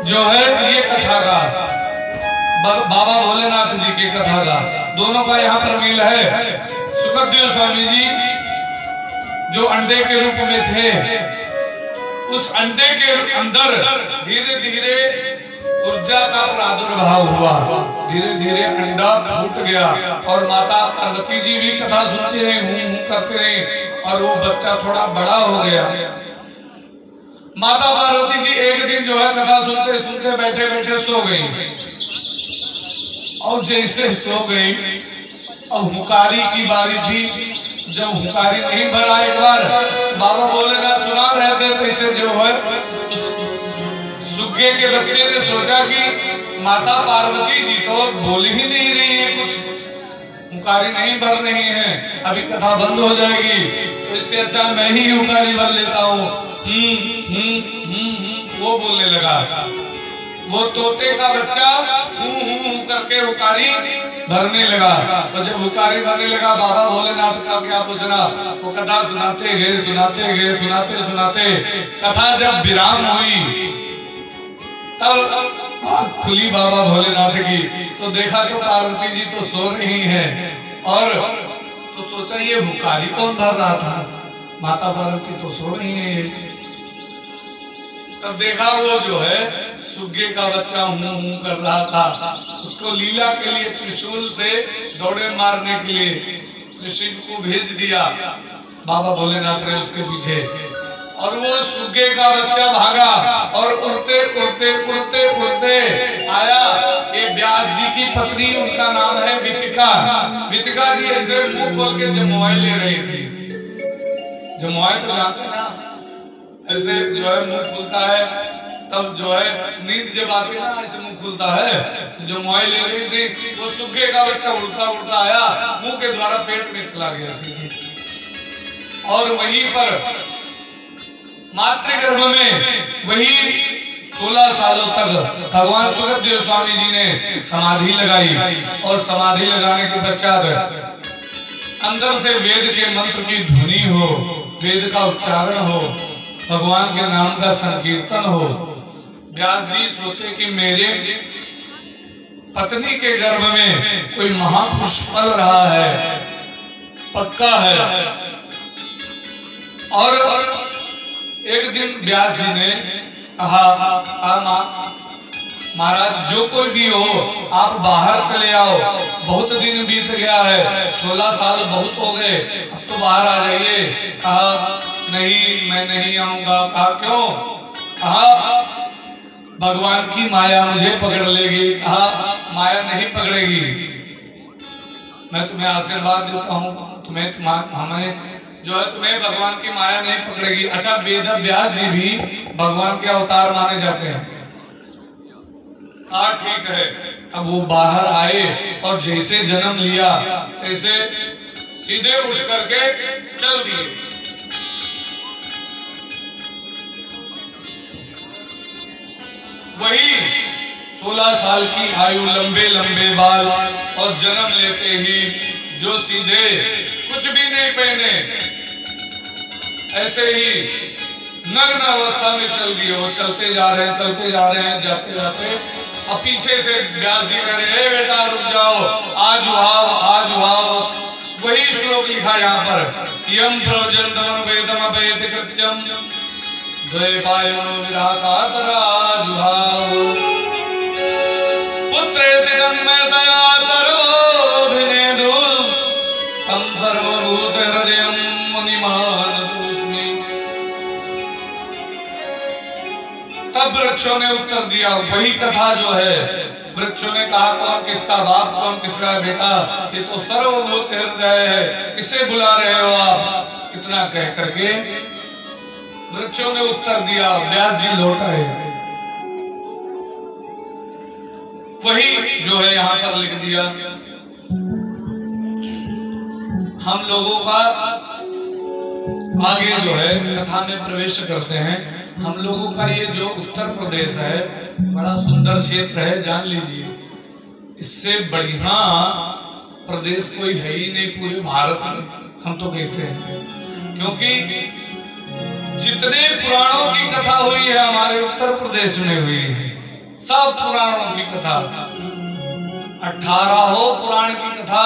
S1: जो है ये कथा का बाबा भोलेनाथ जी की कथा का, दोनों का यहाँ पर मेल है। शुक्रदेव स्वामी जी जो अंडे के रूप में थे, उस अंडे के अंदर धीरे धीरे ऊर्जा का प्रादुर्भाव हुआ, धीरे धीरे अंडा फूट गया और माता पार्वती जी भी कथा सुनती रही, हूं करते रही और वो बच्चा थोड़ा बड़ा हो गया। माता पार्वती जी एक दिन जो है कथा सुनते सुनते बैठे बैठे सो गई और जैसे सो गई और हुकारी की बारी थी। जब हुकारी नहीं भरा एक बार, बाबा भोलेनाथ सुना रहे थे, पैसे जो है उस सुग्गे के बच्चे ने सोचा कि माता पार्वती जी तो बोल ही नहीं रही है, कुछ हुकारी नहीं भर रही है, अभी कथा बंद हो जाएगी, तो इससे अच्छा मैं ही हुकारी भर लेता हूँ। वो बोलने लगा, वो तोते का बच्चा करके हुकारी भरने लगा। तो जब हुकारी भरने लगा, बाबा भोलेनाथ का क्या पूछना, वो कथा सुनाते गए सुनाते गए सुनाते सुनाते कथा जब विराम हुई तब आँख खुली बाबा भोलेनाथ की, तो देखा तो पार्वती जी तो सो रही हैं और तो सोचा ये हुकारी कौन भर रहा था, माता पार्वती तो सो रही है। तब देखा वो जो है सुग्गे का बच्चा हूं कर रहा था, उसको लीला के लिए त्रिशूल से दौड़े मारने के लिए ऋषि को भेज दिया बाबा भोलेनाथ ने उसके पीछे, और वो सुग्गे का बच्चा भागा और उड़ते उड़ते उड़ते उड़ते आया। ये व्यास जी की पत्नी, उनका नाम है वितिका। वितिका जी ऐसे मुंह खोल के जमुआई ले रही थी, जमुआई तो जानते ना, ऐसे जो है मुंह खुलता है, तब जो है नींद जब आती है ना ऐसे मुंह खुलता है, तो जो मोबाइल ले रही थी वो सुग्गे का बच्चा उड़ता उड़ता आया, मुंह के द्वारा पेट में चला गया सीधे, और वहीं पर मातृगर्भ में वही 16 सालों तक भगवान शुक्रदेव स्वामी जी ने समाधि लगाई। और समाधि लगाने के पश्चात अंदर से वेद के मंत्र की ध्वनि हो, वेद का उच्चारण हो, भगवान के नाम का संकीर्तन हो। व्यास जी सोचे कि मेरे पत्नी के गर्भ में कोई महापुरुष पल रहा है, पक्का है। और एक दिन व्यास जी ने कहा, महाराज जो कोई भी हो आप बाहर चले आओ, बहुत दिन बीत गया है, 16 साल बहुत हो गए, अब तो बाहर आ जाइए। कहा नहीं मैं नहीं आऊंगा। कहा क्यों? कहा भगवान की माया मुझे पकड़ लेगी। कहा माया नहीं पकड़ेगी, मैं तुम्हें आशीर्वाद देता हूँ, हमें जो है तुम्हें भगवान की माया नहीं पकड़ेगी। अच्छा वेद व्यास जी भी भगवान के अवतार माने जाते हैं। हाँ ठीक है। अब वो बाहर आए और जैसे जन्म लिया तैसे सीधे उठ करके चल दिए। वही 16 साल की आयु, लंबे लंबे बाल और जन्म लेते ही जो सीधे कुछ भी नहीं पहने, ऐसे ही नग्न अवस्था में चल दिए। वो चलते जा रहे हैं, चलते जा रहे हैं, जाते जाते अब पीछे से व्यास जी कह रहे हैं बेटा रुक जाओ, आज भाव आज भाव। वही श्लोक लिखा यहाँ पर, यम प्रवजन्तम वेदम अपेति कृत्यम द्वैपायनो विराकातराजुभाव पुत्रेति तन्मयतया तर्वोऽभिनेदु तं सर्वभूतहृदयं मुनिमानतोऽस्मि। तब वृक्षों ने उत्तर दिया, वही कथा जो है, वृक्षों ने कहा कौन किसका बाप कौन किसका बेटा, ये तो सर्वभूत हृदय है, किसे बुला रहे हो आप, इतना कह करके वृक्षों ने उत्तर दिया। व्यास जी लौट आए, वही जो है यहाँ पर लिख दिया। हम लोगों का आगे जो है कथा में प्रवेश करते हैं। हम लोगों का ये जो उत्तर प्रदेश है बड़ा सुंदर क्षेत्र है, जान लीजिए, इससे बढ़िया प्रदेश कोई है ही नहीं पूरे भारत में, हम तो कहते हैं। क्योंकि जितने पुराणों की कथा हुई है हमारे उत्तर प्रदेश में हुई है, सब पुराणों की कथा, 18 पुराण की कथा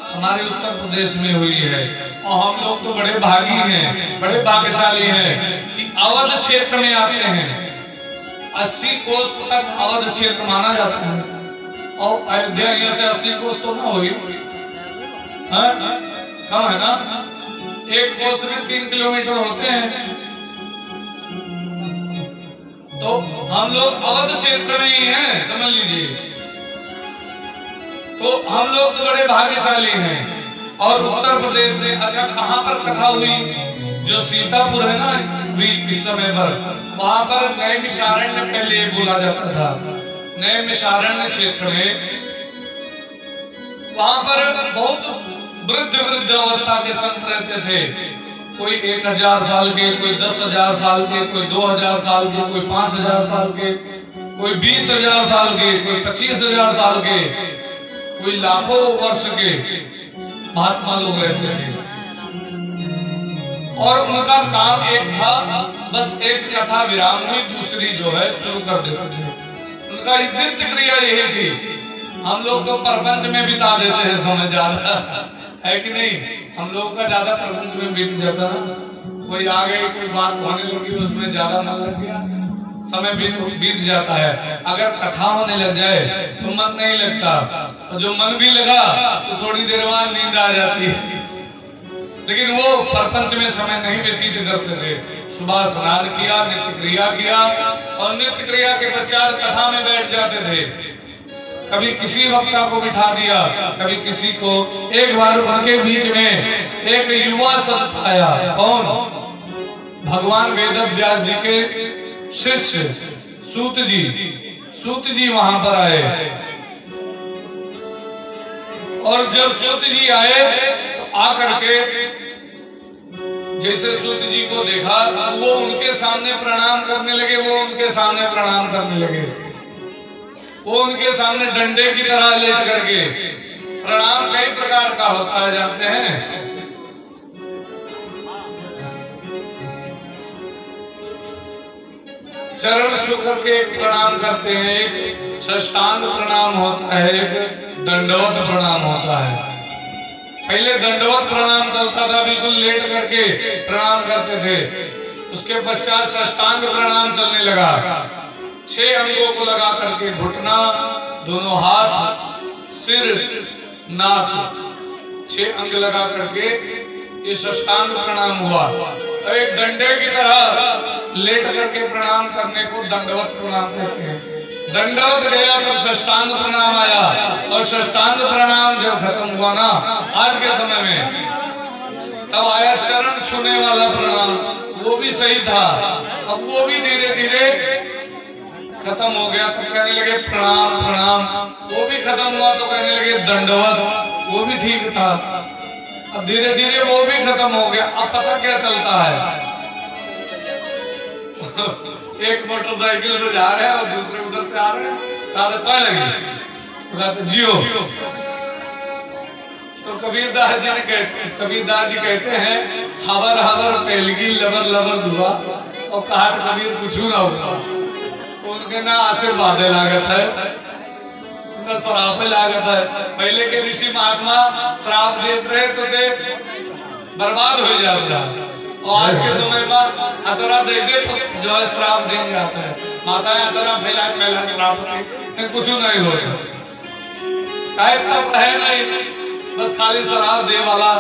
S1: हमारे उत्तर प्रदेश में हुई है। और हम लोग तो बड़े भागी हैं, बड़े भाग्यशाली हैं कि अवध क्षेत्र में आते हैं। 80 कोस तक अवध क्षेत्र माना जाता है, और अयोध्या यहाँ से 80 कोस तो ना हुई, कम है ना, एक कोस में 3 किलोमीटर होते हैं। तो हम लोग अवध क्षेत्र में ही हैं, समझ लीजिए। तो हम लोग तो बड़े भाग्यशाली हैं। और उत्तर प्रदेश में अच्छा कहां पर कथा हुई, जो सीतापुर है ना इस समय पर, वहां पर नैमिषारण्य पहले बोला जाता था। नैमिषारण्य क्षेत्र में वहां पर बहुत वृद्ध अवस्था के संत रहते थे। कोई 1000 साल के, कोई 10,000 साल के, कोई 2000 साल के, कोई 5000 साल के, कोई 20,000 साल के, कोई 25,000 साल के, कोई लाखों वर्ष के महात्मा लोग रहते थे। और उनका काम एक था, बस एक कथा विराम में दूसरी जो है शुरू कर देते थे। उनका नित्य क्रिया यही थी। हम लोग तो प्रपंच में बिता देते हैं समय ज्यादा, है कि नहीं? हम लोगों का ज्यादा प्रपंच में बीत जाता ना, कोई आ गई कोई बात होने लगी उसमें ज्यादा मन लग गया, समय बीत जाता है। अगर कथा होने लग जाए तो मन नहीं लगता, और जो मन भी लगा तो थोड़ी देर बाद नींद आ जाती है। लेकिन वो प्रपंच में समय नहीं व्यतीत करते थे। सुबह स्नान किया, नित्य क्रिया किया, और नित्य क्रिया के पश्चात कथा में बैठ जाते थे। कभी किसी वक्ता को बिठा दिया, कभी किसी को। एक बार उनके बीच में एक युवा संत आया। कौन? भगवान वेदव्यास जी के शिष्य सूत जी। सूत जी वहां पर आए, और जब सूत जी आए तो आकर के जैसे सूत जी को देखा, वो उनके सामने प्रणाम करने लगे, वो उनके सामने प्रणाम करने लगे, वो उनके सामने डंडे की तरह लेट करके। प्रणाम कई प्रकार का होता है, जानते हैं? चरण छू करके प्रणाम करते हैं, एक साष्टांग प्रणाम होता है, एक दंडवत प्रणाम होता है। पहले दंडवत प्रणाम चलता था, बिल्कुल लेट करके प्रणाम करते थे। उसके पश्चात साष्टांग प्रणाम चलने लगा। 6 अंगों को लगा करके, घुटना, दोनों हाथ, सिर, नाक, 6 अंग लगा करके ये साष्टांग प्रणाम हुआ। एक डंडे की तरह लेट करके प्रणाम करने को दंडवत प्रणाम कहते हैं। दंडवत गया तब साष्टांग प्रणाम आया, और साष्टांग प्रणाम जब खत्म हुआ ना आज के समय में, तब आया चरण छूने वाला प्रणाम। वो भी सही था, अब वो भी धीरे धीरे खत्म हो गया। तो कहने लगे प्रणाम प्रणाम, वो भी खत्म हुआ तो कहने लगे दंडवत, वो भी ठीक था। अब धीरे धीरे वो भी खत्म हो गया। अब पता क्या चलता है? एक मोटरसाइकिल से जा रहे हैं और दूसरे उधर से आ रहे हैं, ताकत लगी जियो। तो कबीरदास जी कहते हैं, हवर हवर पहलगी लबर लबर दुआ, और कहा कबीर कुछ ना होगा। उनके ना आशीर्वाद लागत है, उनका श्राप लागत है। पहले के ऋषि महात्मा श्राप देते रहे तो थे बर्बाद हो जाता, और आज के समय में असरा दे दे जो है श्राप दे जाता है। माताएं असरा फैला श्राप कुछ नहीं होता, तब है नहीं, बस खाली शराब दे वाला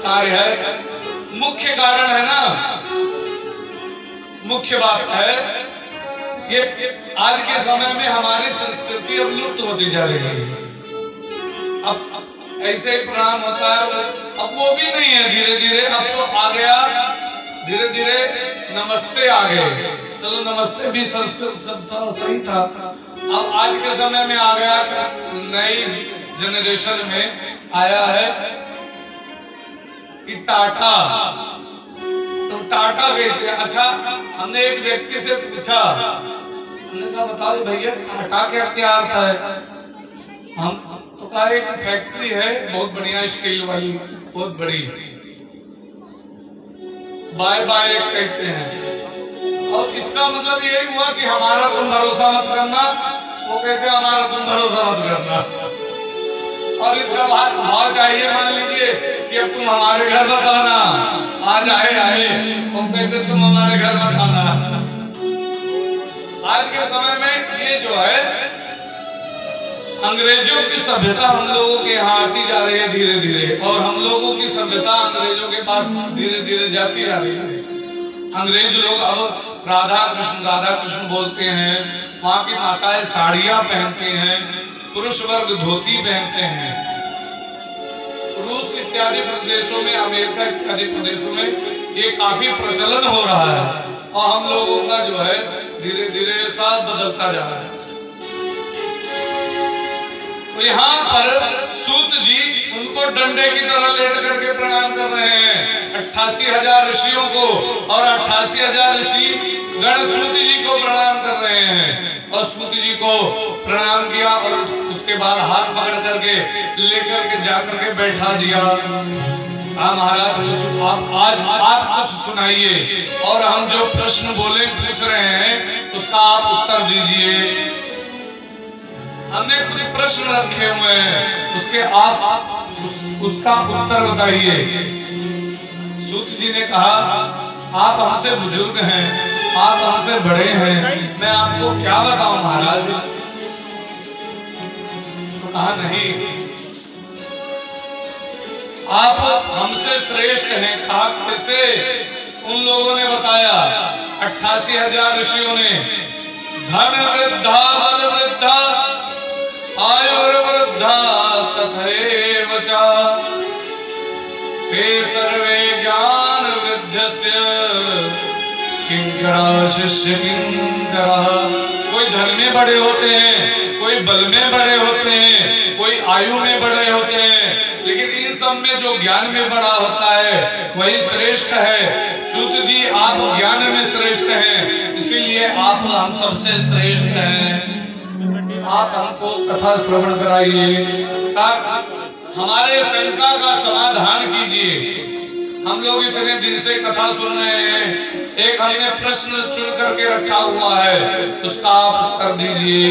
S1: कार्य है। मुख्य कारण है ना, मुख्य बात है ये आज के समय में हमारी संस्कृति अब लुप्त होती जा रही है। अब ऐसे ही प्रणाम होता है, अब वो भी नहीं है। धीरे धीरे अब तो आ गया, धीरे धीरे नमस्ते आ गए। चलो नमस्ते भी संस्कृत शब्द सही था। अब आज के समय में आ गया, नई जनरेशन में आया है कि टाटा, तो टाटा कहते हैं। अच्छा, हमने एक व्यक्ति से पूछा, हमने कहा बताओ भैया टाटा क्या क्या अर्थ है? हम तो कहा एक फैक्ट्री है बहुत बढ़िया स्टील वाली, बहुत बड़ी, बाय बाय कहते हैं। और इसका मतलब यही हुआ कि हमारा तुम भरोसा मत करना, वो कहते हैं हमारा तुम भरोसा मत करना। और इसका भाव चाहिए, मान लीजिए कि अब तुम हमारे घर मत आना, आज आए वो कहते तुम हमारे घर मत आना। आज के समय में ये जो है अंग्रेजों की सभ्यता हम लोगों के यहाँ आती जा रही है धीरे धीरे, और हम लोगों की सभ्यता अंग्रेजों के पास धीरे धीरे जाती आ रही है। अंग्रेज लोग अब राधा कृष्ण बोलते हैं, वहाँ की माताएं साड़ियाँ पहनती हैं, पुरुष वर्ग धोती पहनते हैं। रूस इत्यादि प्रदेशों में, अमेरिका इत्यादि प्रदेशों में ये काफी प्रचलन हो रहा है, और हम लोगों का जो है धीरे धीरे सब बदलता जा रहा है। तो यहाँ पर सूत जी उनको डंडे की तरह लेट करके प्रणाम कर रहे हैं 88,000 ऋषियों को, और 88,000 ऋषि गण सूत जी को प्रणाम कर रहे हैं। और सूत जी को प्रणाम किया और उसके बाद हाथ पकड़ करके लेकर के जाकर के बैठा दिया। हाँ महाराज, आज आप कुछ सुनाइए, और हम जो प्रश्न बोले पूछ रहे हैं उसका आप उत्तर दीजिए। हमने कुछ प्रश्न रखे हुए हैं, उसके आप उसका उत्तर बताइए। सूत जी ने कहा आप हमसे बुजुर्ग हैं, आप हमसे बड़े हैं, मैं आपको क्या बताऊं महाराज? तो कहा नहीं, आप हमसे श्रेष्ठ हैं। कहा कैसे? उन लोगों ने बताया 88,000 ऋषियों ने, धन वृद्धा बल वृद्धा आयुर्वृद्धा तथैव च ते सर्वे ज्ञान वृद्धस्य किंकरा शिष्य किंकरा। कोई धन में बड़े होते हैं, कोई बल में बड़े होते हैं, कोई आयु में बड़े होते हैं, लेकिन इन सब में जो ज्ञान में बड़ा होता है वही श्रेष्ठ है। सूत जी आप ज्ञान में श्रेष्ठ हैं, इसीलिए आप हम सबसे श्रेष्ठ हैं। आप हमको कथा श्रवण कराइए, हमारे शंका का समाधान कीजिए। हम लोग इतने दिन से कथा सुन रहे हैं, एक हमने प्रश्न चुन करके रखा हुआ है, उसका आप उत्तर दीजिए।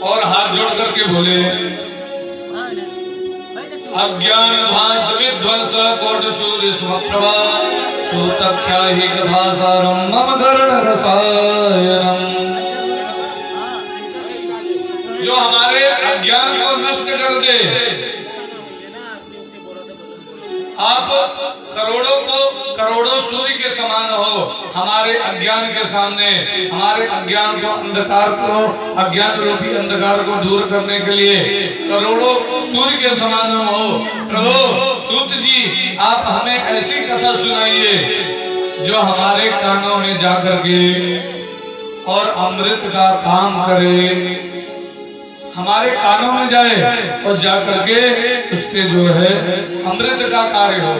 S1: और हाथ जोड़ करके बोले, अज्ञान ध्वंस विध्वंस कोटि सूर्य स्वप्रभा तो तख्या ही कथा सारम मम कर्ण रसायनम। जो हमारे अज्ञान को नष्ट कर दे। आप करोड़ों सूर्य के समान हो हमारे अज्ञान के सामने। हमारे अज्ञान को, अंधकार को, अज्ञान रूपी अंधकार को दूर करने के लिए करोड़ों सूर्य के समान हो। प्रभु सूत जी आप हमें ऐसी कथा सुनाइए जो हमारे कानों में जाकर के और अमृत का काम करे, हमारे कानों में जाए और जाकर के उससे जो है अमृत का कार्य हो।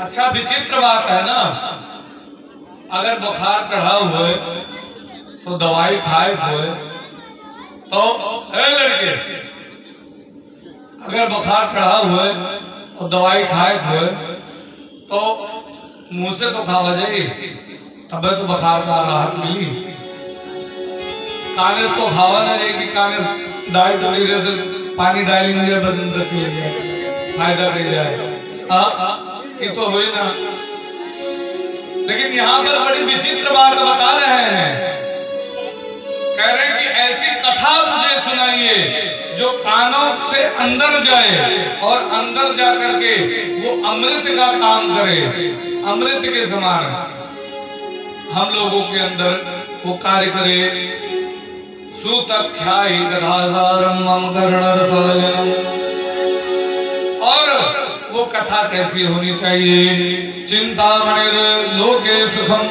S1: अच्छा विचित्र बात है ना, अगर बुखार चढ़ा हुए तो दवाई खाए हुए तो लड़के, अगर बुखार चढ़ा हुए और दवाई खाए हुए तो मुंह से तो खावा जाए, तब तो बुखार का राहत मिली। कागज तो खावा ना जाएगी, कागज दाई तो से पानी डालेंगे बदन बच जाए, फायदा नहीं जाए। ये तो हुई ना। लेकिन यहाँ पर बड़ी विचित्र बात बता रहे हैं, कह रहे हैं कि ऐसी कथा मुझे सुनाइए जो कानों से अंदर जाए और अंदर जाकर के वो अमृत का काम करे। अमृत के समान हम लोगों के अंदर वो कार्य करे। सुतख्यायि कथासारम मम कर्णरसलयनम। और वो कथा कैसी होनी चाहिए? चिंतामणिर लोके सुखम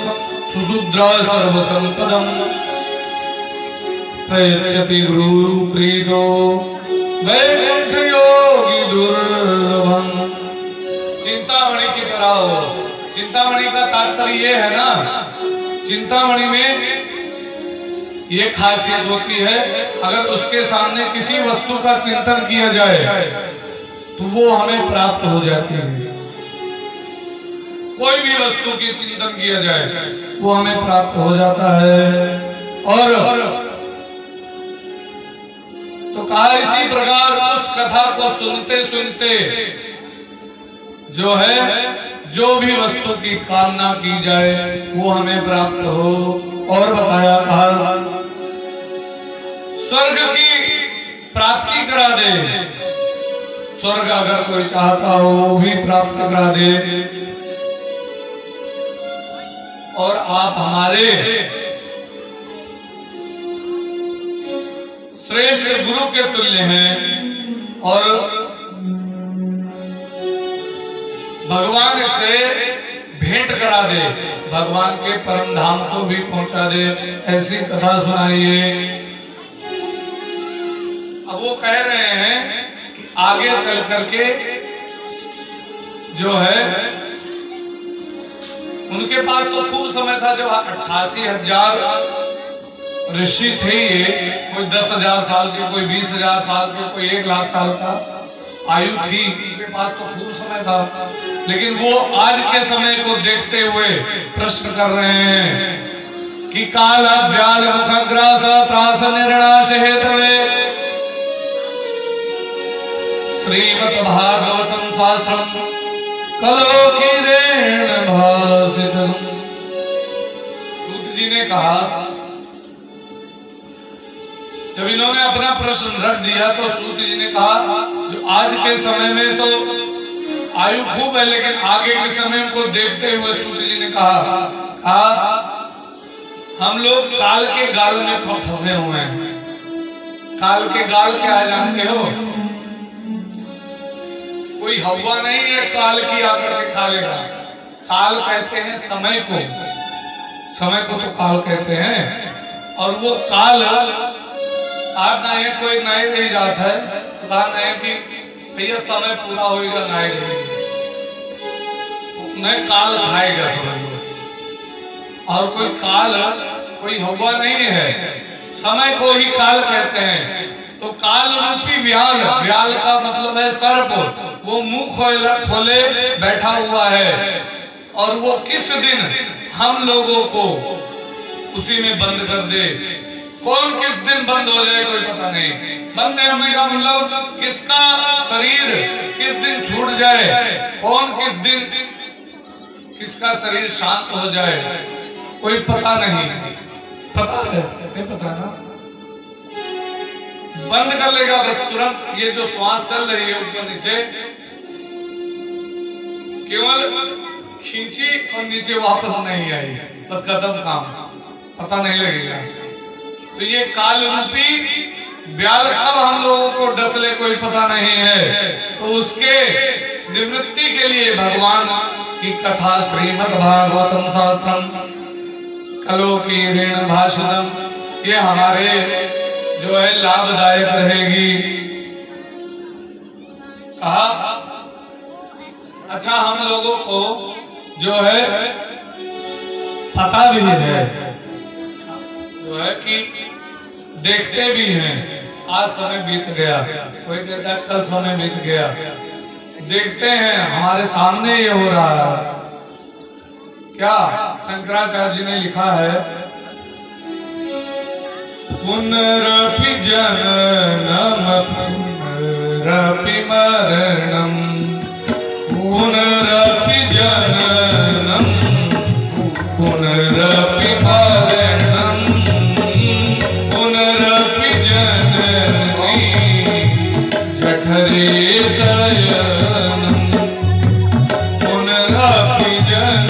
S1: सुशूद्रा सर्वसंपदम प्रयच्छति गुरु प्रीतो वैकुंठ योगी दुर्लभम। चिंतामणि की तरह हो। चिंतामणि का तात्पर्य ये है ना, चिंतामणि में ये खासियत होती है, अगर उसके सामने किसी वस्तु का चिंतन किया जाए तो वो हमें प्राप्त हो जाती है। कोई भी वस्तु की चिंतन किया जाए वो हमें प्राप्त हो जाता है। और तो कहा इसी प्रकार उस कथा को सुनते सुनते जो है, जो भी वस्तु की कामना की जाए वो हमें प्राप्त हो। और बताया कहा स्वर्ग की प्राप्ति करा दे। स्वर्ग अगर कोई चाहता हो वो भी प्राप्त करा दे। और आप हमारे श्रेष्ठ गुरु के तुल्य हैं और भगवान से भेंट करा दे, भगवान के परम धाम को भी पहुंचा दे, ऐसी कथा सुनाइए। अब वो कह रहे हैं कि आगे चल करके जो है उनके पास तो खूब समय था, जब 88,000 ऋषि थे। ये कोई 10,000 साल के, कोई 20,000 साल के, कोई 1,00,000 साल का आयु थी। उनके पास तो खूब समय था, लेकिन वो आज के समय को देखते हुए प्रश्न कर रहे हैं कि काल व्याल मुखग्रास त्रास निर्णाश हेतवे श्रीमद् भागवतम शास्त्रम कलोकीरेण भासितम। सूत जी ने कहा, जब इन्होंने अपना प्रश्न रख दिया तो सूत जी ने कहा, जो आज के समय में तो आयु खूब है, लेकिन आगे के समय को देखते हुए सूत जी ने कहा हम लोग काल के गाल में फंसे हुए हैं। काल के गाल क्या है जानते हो? कोई हवा नहीं है काल की आकर के खा लेगा। काल कहते हैं समय को, समय को तो काल कहते हैं। और वो काल आज ना है कोई नहीं रह जाता है, तो कहा नहीं कि भैया समय पूरा होगा, नहीं काल खाएगा समय। और कोई काल कोई हवा नहीं है, समय को ही काल कहते हैं। तो काल रूपी व्याल, व्याल का मतलब है सर्प, वो मुंह खोले बैठा हुआ है। और वो किस दिन हम लोगों को उसी में बंद कर दे। कौन किस दिन बंद हो जाए कोई पता नहीं। बंद होने का मतलब किसका शरीर किस दिन छूट जाए, कौन किस दिन किसका शरीर शांत हो जाए कोई पता नहीं। पता है? नहीं पता ना। बंद कर लेगा बस तुरंत। ये जो श्वास चल रही है ऊपर नीचे, केवल खींची और नीचे वापस नहीं आई, बस खत्म काम, पता नहीं लगेगा। तो ये काल रूपी व्याल कब हम लोगों को डस ले कोई पता नहीं है। तो उसके निवृत्ति के लिए भगवान की कथा श्रीमद् भागवतम शास्त्रम कलोकीरेण भाषणम, ये हमारे जो है लाभदायक रहेगी। कहा अच्छा हम लोगों को जो है पता भी है, जो है कि देखते भी हैं। आज समय बीत गया, कोई कहता है कल समय बीत गया। देखते हैं हमारे सामने ये हो रहा है। क्या शंकराचार्य जी ने लिखा है, पुनरपि जननम पुनरपि मरणम, पुनरपि जननम पुनरपि मरणम, पुनरपि जननी जठरे शयनम, पुनरपि जन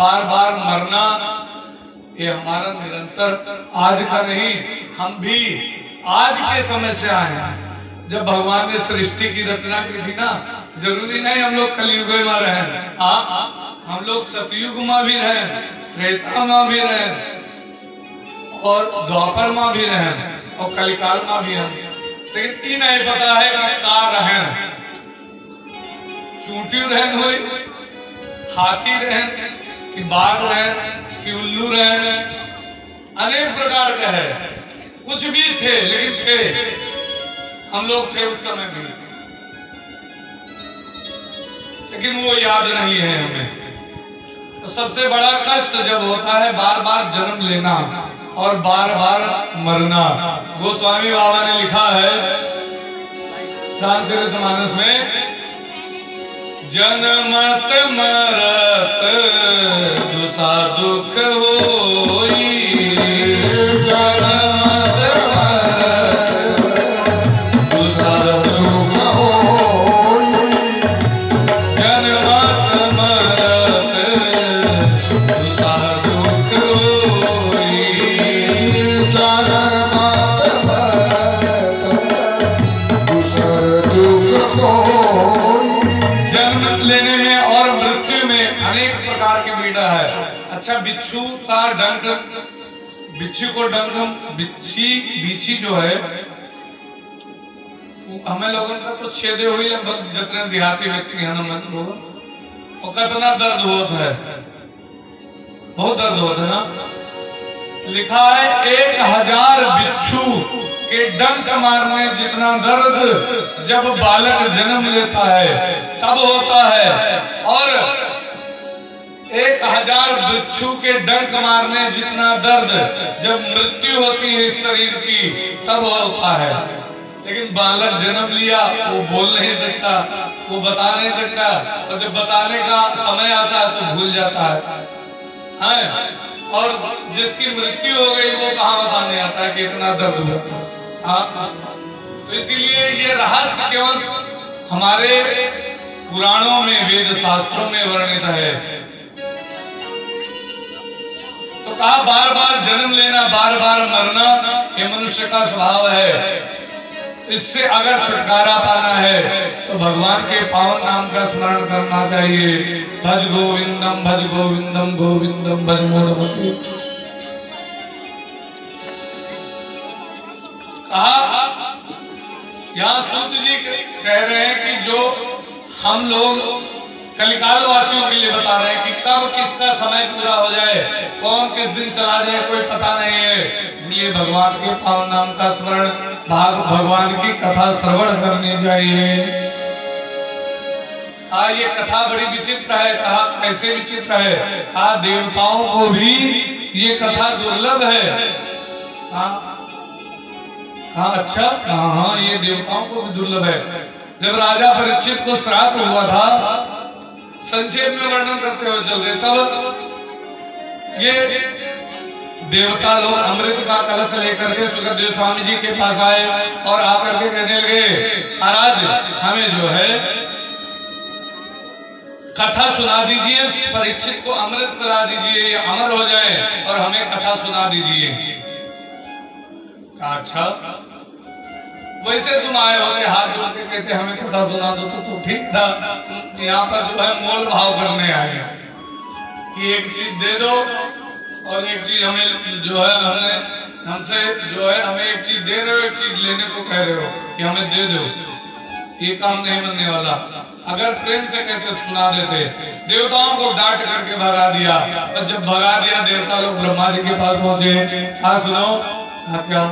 S1: बार बार मरना ये हमारा निरंतर आज का नहीं, हम भी आज के समय से आए हैं। जब भगवान ने सृष्टि की रचना की थी ना, जरूरी नहीं हम लोग कलयुग में रहे, हम लोग सतयुग में भी रहे, त्रेता में भी रहे और द्वापर में भी रहे और कलिकाल में भी हैं। लेकिन ये नहीं पता है कि का रहन, चूंटी रहन हुई, हाथी रहन कि बाघ रहन कि उल्लू रहन, अनेक प्रकार का है। कुछ भी थे लेकिन थे, हम लोग थे उस समय भी, लेकिन वो याद नहीं है हमें। तो सबसे बड़ा कष्ट जब होता है बार बार जन्म लेना और बार बार मरना। गोस्वामी बाबा ने लिखा है रामचरितमानस में, जनमत मरत दुसा दुख होई, जनमत मरत दुसा दुख होई, जनमत मरत दुसा दुख होई,
S2: जनमत मरत दुसा दुख होई।
S1: जन्म लेने में और मृत्यु में अनेक प्रकार के पीड़ा है। अच्छा, बिच्छू का डंक, बिच्छू को डंक, बिच्छी जो है हमें लोगों का तो छेदे हुई लगभग जितने देहाती व्यक्ति हैं ना, मन लोग, और कितना दर्द होता है, बहुत दर्द होता है ना। लिखा है 1000 बिच्छू के डंक मारने जितना दर्द जब बालक जन्म लेता है तब होता है, और 1000 बिच्छू के डंक मारने जितना दर्द जब मृत्यु होती है इस शरीर की तब होता है। लेकिन बालक जन्म लिया, वो बोल नहीं सकता, वो बता नहीं सकता, और जब बताने का समय आता है तो भूल जाता है। और जिसकी मृत्यु हो गई वो कहाँ बताने आता है कि इतना दर्द हुआ। तो इसीलिए ये रहस्य केवल हमारे पुराणों में, वेद शास्त्रों में वर्णित है। तो कहा बार बार जन्म लेना, बार बार मरना ये मनुष्य का स्वभाव है। इससे अगर छुटकारा पाना है तो भगवान के पावन नाम का स्मरण करना चाहिए। भज गोविंदम भज गोविंदम गोविंदम भज मोरमती। कहा यहाँ सूत जी कह रहे हैं कि जो हम लोग कलिकाल वासियों के लिए बता रहे हैं कि कब किसका समय पूरा हो जाए, कौन किस दिन चला जाए, कोई पता नहीं है। इसलिए भगवान के पावन नाम का स्मरण, भगवान की कथा श्रवण करनी चाहिए। ये कथा बड़ी विचित्र है। कहा कैसे विचित्र है? कहा देवताओं को भी ये कथा दुर्लभ है। अच्छा, हाँ, ये देवताओं को भी दुर्लभ है। जब राजा परीक्षित को श्राप हुआ था, संक्षेप में वर्णन करते हुए चल रहे, तब ये देवता लोग अमृत का कलश लेकर के सुखदेव स्वामी जी के पास आए और आकर के कहने लगे, महाराज हमें जो है कथा सुना दीजिए, परीक्षित को अमृत पिला दीजिए, अमर हो जाए और हमें कथा सुना दीजिए। अच्छा, वैसे तुम आए होते हाथ जोड़ के कहते हमें कथा सुना दो तो ठीक था। यहाँ पर जो है मोल भाव करने आए कि एक चीज दे दो और एक चीज हमें जो है हमसे जो है हमें एक चीज दे रहे हो, एक चीज लेने को कह रहे हो कि हमें दे दो। ये काम नहीं बनने वाला। अगर प्रेम से कहते सुना देते। देवताओं को डांट करके भगा दिया, और जब भगा दिया देवता लोग ब्रह्मा जी के पास पहुंचे। हाँ सुनो, हाँ क्या?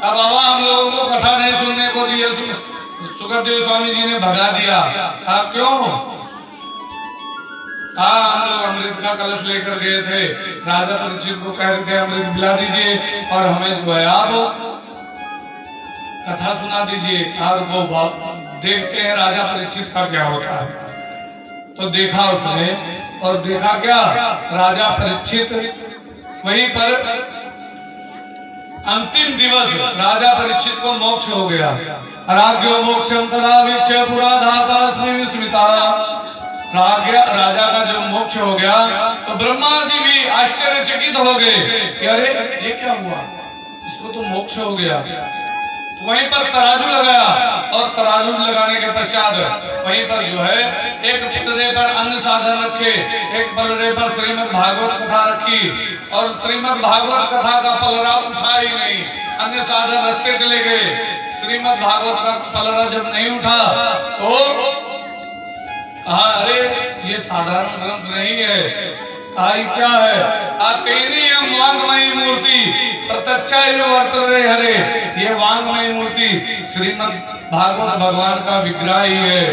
S1: अब बाबा हम लोगों को कथा नहीं सुनने को दिए, सुखदेव स्वामी जी ने भगा दिया। आप क्यों? हम लोग अमृत का कलश लेकर गए थे, राजा परीक्षित को कह रहे थे अमृत पिला दीजिए और हमें जो है आप कथा सुना दीजिए। और वो देखते हैं राजा परीक्षित का क्या होता है। तो देखा उसने, और देखा क्या, राजा परीक्षित वहीं पर अंतिम दिवस राजा परीक्षित को मोक्ष हो गया। अराग्यो मोक्षम तदा वीक्ष्य पुरा धाता अस्मि विस्मिता। राजा का जो मोक्ष हो गया तो ब्रह्मा जी भी आश्चर्यचकित हो गए कि अरे ये क्या हुआ, इसको तो मोक्ष हो गया। तो वहीं पर तराजू लगाया और तराजू लगाने के पश्चात वहीं पर जो है एक पलड़े पर अन्न साधन रखे, एक पलड़े पर श्रीमद् भागवत कथा रखी और श्रीमद् भागवत कथा का पलड़ा उठा ही नहीं, अन्य साधन रखते चले गए। श्रीमद् भागवत का पलड़ा जब नहीं उठा तो कहा अरे ये साधारण ग्रंथ नहीं है, क्या है, वांगमयी मूर्ति प्रत्यक्षा वर्तते हरे, ये वांगमयी मूर्ति श्रीमद् भागवत भगवान का विग्रह ही है,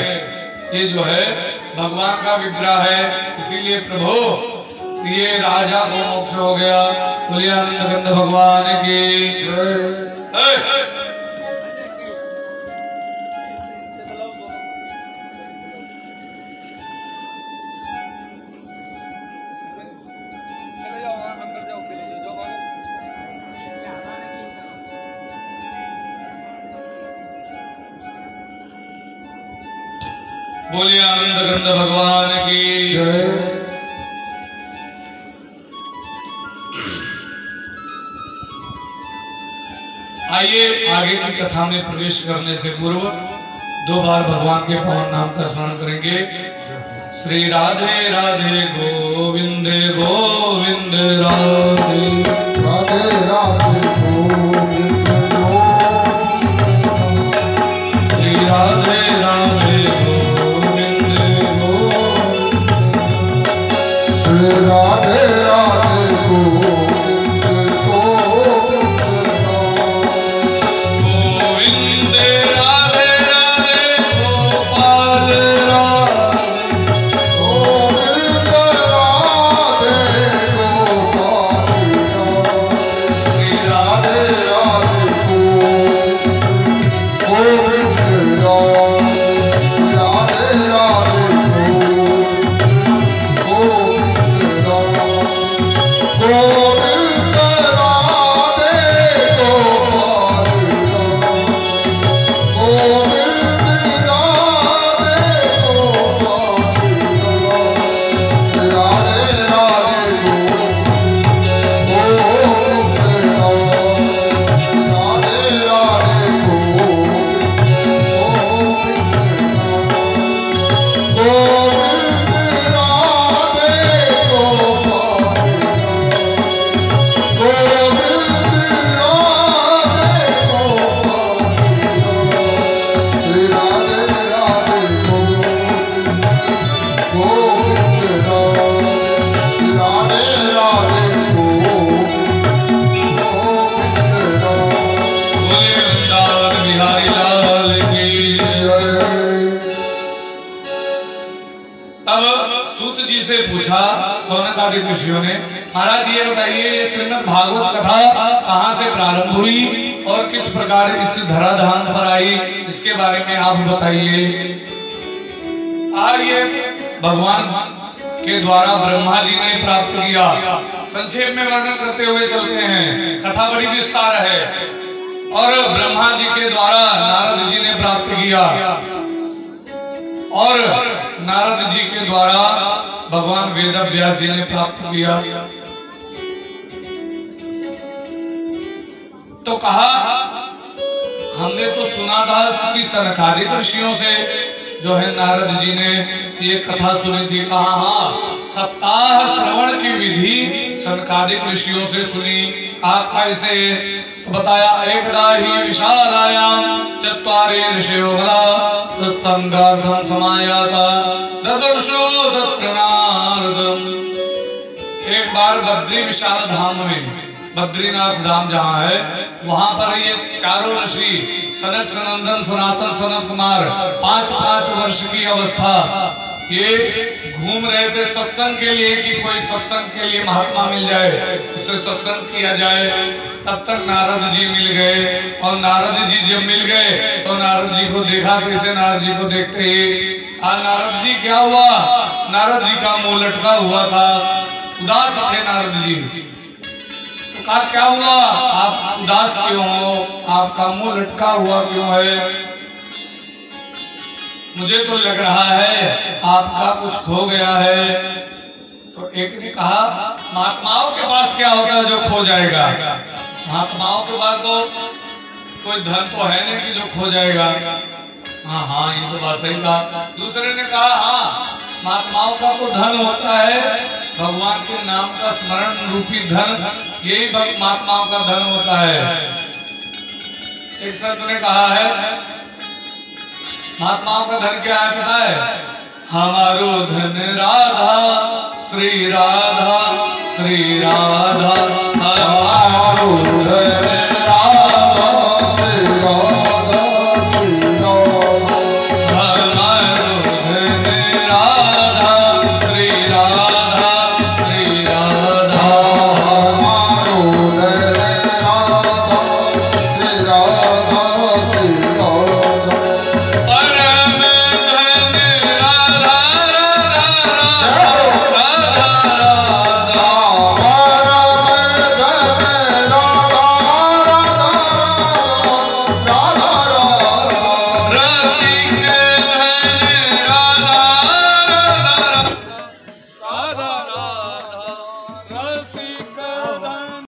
S1: ये जो है भगवान का विग्रह है। इसीलिए प्रभु ये राजा को मोक्ष हो गया। बोलिए आनंद भगवान की। बोलिए आनंद गंध भगवान की जय। आइए आगे की कथा में प्रवेश करने से पूर्व 2 बार भगवान के पावन नाम का स्मरण करेंगे। श्री राधे राधे गोविंद गोविंद राधे
S2: राधे राधे गोविंद
S1: श्री राधे राधे
S2: राधे राधे
S1: गोविंद राधे राधे गोपाल
S2: गोविंद राधे गोपाल राधे राधे गोविंद राधे राधे ऋषियों ने, महाराज ये बताइए ये श्रीमद् भागवत कथा कहाँ से प्रारंभ हुई और किस प्रकार इस धराधाम पर आई, इसके बारे में आप बताइए। ये भगवान के द्वारा ब्रह्मा जी ने प्राप्त किया। संक्षेप में वर्णन करते हुए चलते हैं, कथा बड़ी विस्तार है। और ब्रह्मा जी के द्वारा नारद जी ने प्राप्त किया और नारद जी के द्वारा भगवान वेद व्यास जी ने प्राप्त किया। तो कहा हमने तो सुना था कि सनकादिक ऋषियों से जो है नारद जी ने ये कथा सुनी थी। कहा हाँ, सप्ताह श्रवण की विधि सनकादिक ऋषियों से सुनी। कैसे तो बताया, एकदा ही विशालायाम चत्वारि ऋषयो सत्संगार्थं समायाता ददर्शो तत्र नारदम्। एक बार बद्री विशाल धाम में, बद्रीनाथ धाम जहाँ है वहां पर ये चारों ऋषि सनक सनंदन सनातन सनत कुमार 5-5 वर्ष की अवस्था ये घूम रहे थे सत्संग के लिए कि कोई सत्संग के लिए महात्मा मिल जाए, उससे सत्संग किया जाए। तब तक नारद जी मिल गए और नारद जी जब मिल गए तो नारद जी को देखा। कैसे नारद जी को देखते ही नारद जी क्या हुआ, नारद जी का मुंह लटका हुआ था, उदास थे नारद जी। तो कहा क्या हुआ, आप उदास क्यों हो, आपका मुंह लटका हुआ क्यों है। मुझे तो लग रहा है आपका कुछ खो गया है। तो एक ने कहा महात्माओं के पास क्या होता है जो खो जाएगा? महात्माओं के पास तो कोई धन तो है नहीं कि जो खो जाएगा। हाँ हाँ, ये तो बात सही कहा। दूसरे ने कहा हाँ, महात्माओं का तो धन होता है, भगवान के नाम का स्मरण रूपी धन, यही महात्माओं का धन होता है। एक संत ने कहा है महात्माओं का धन क्या है पता है? हमारो धन राधा श्री राधा श्री राधा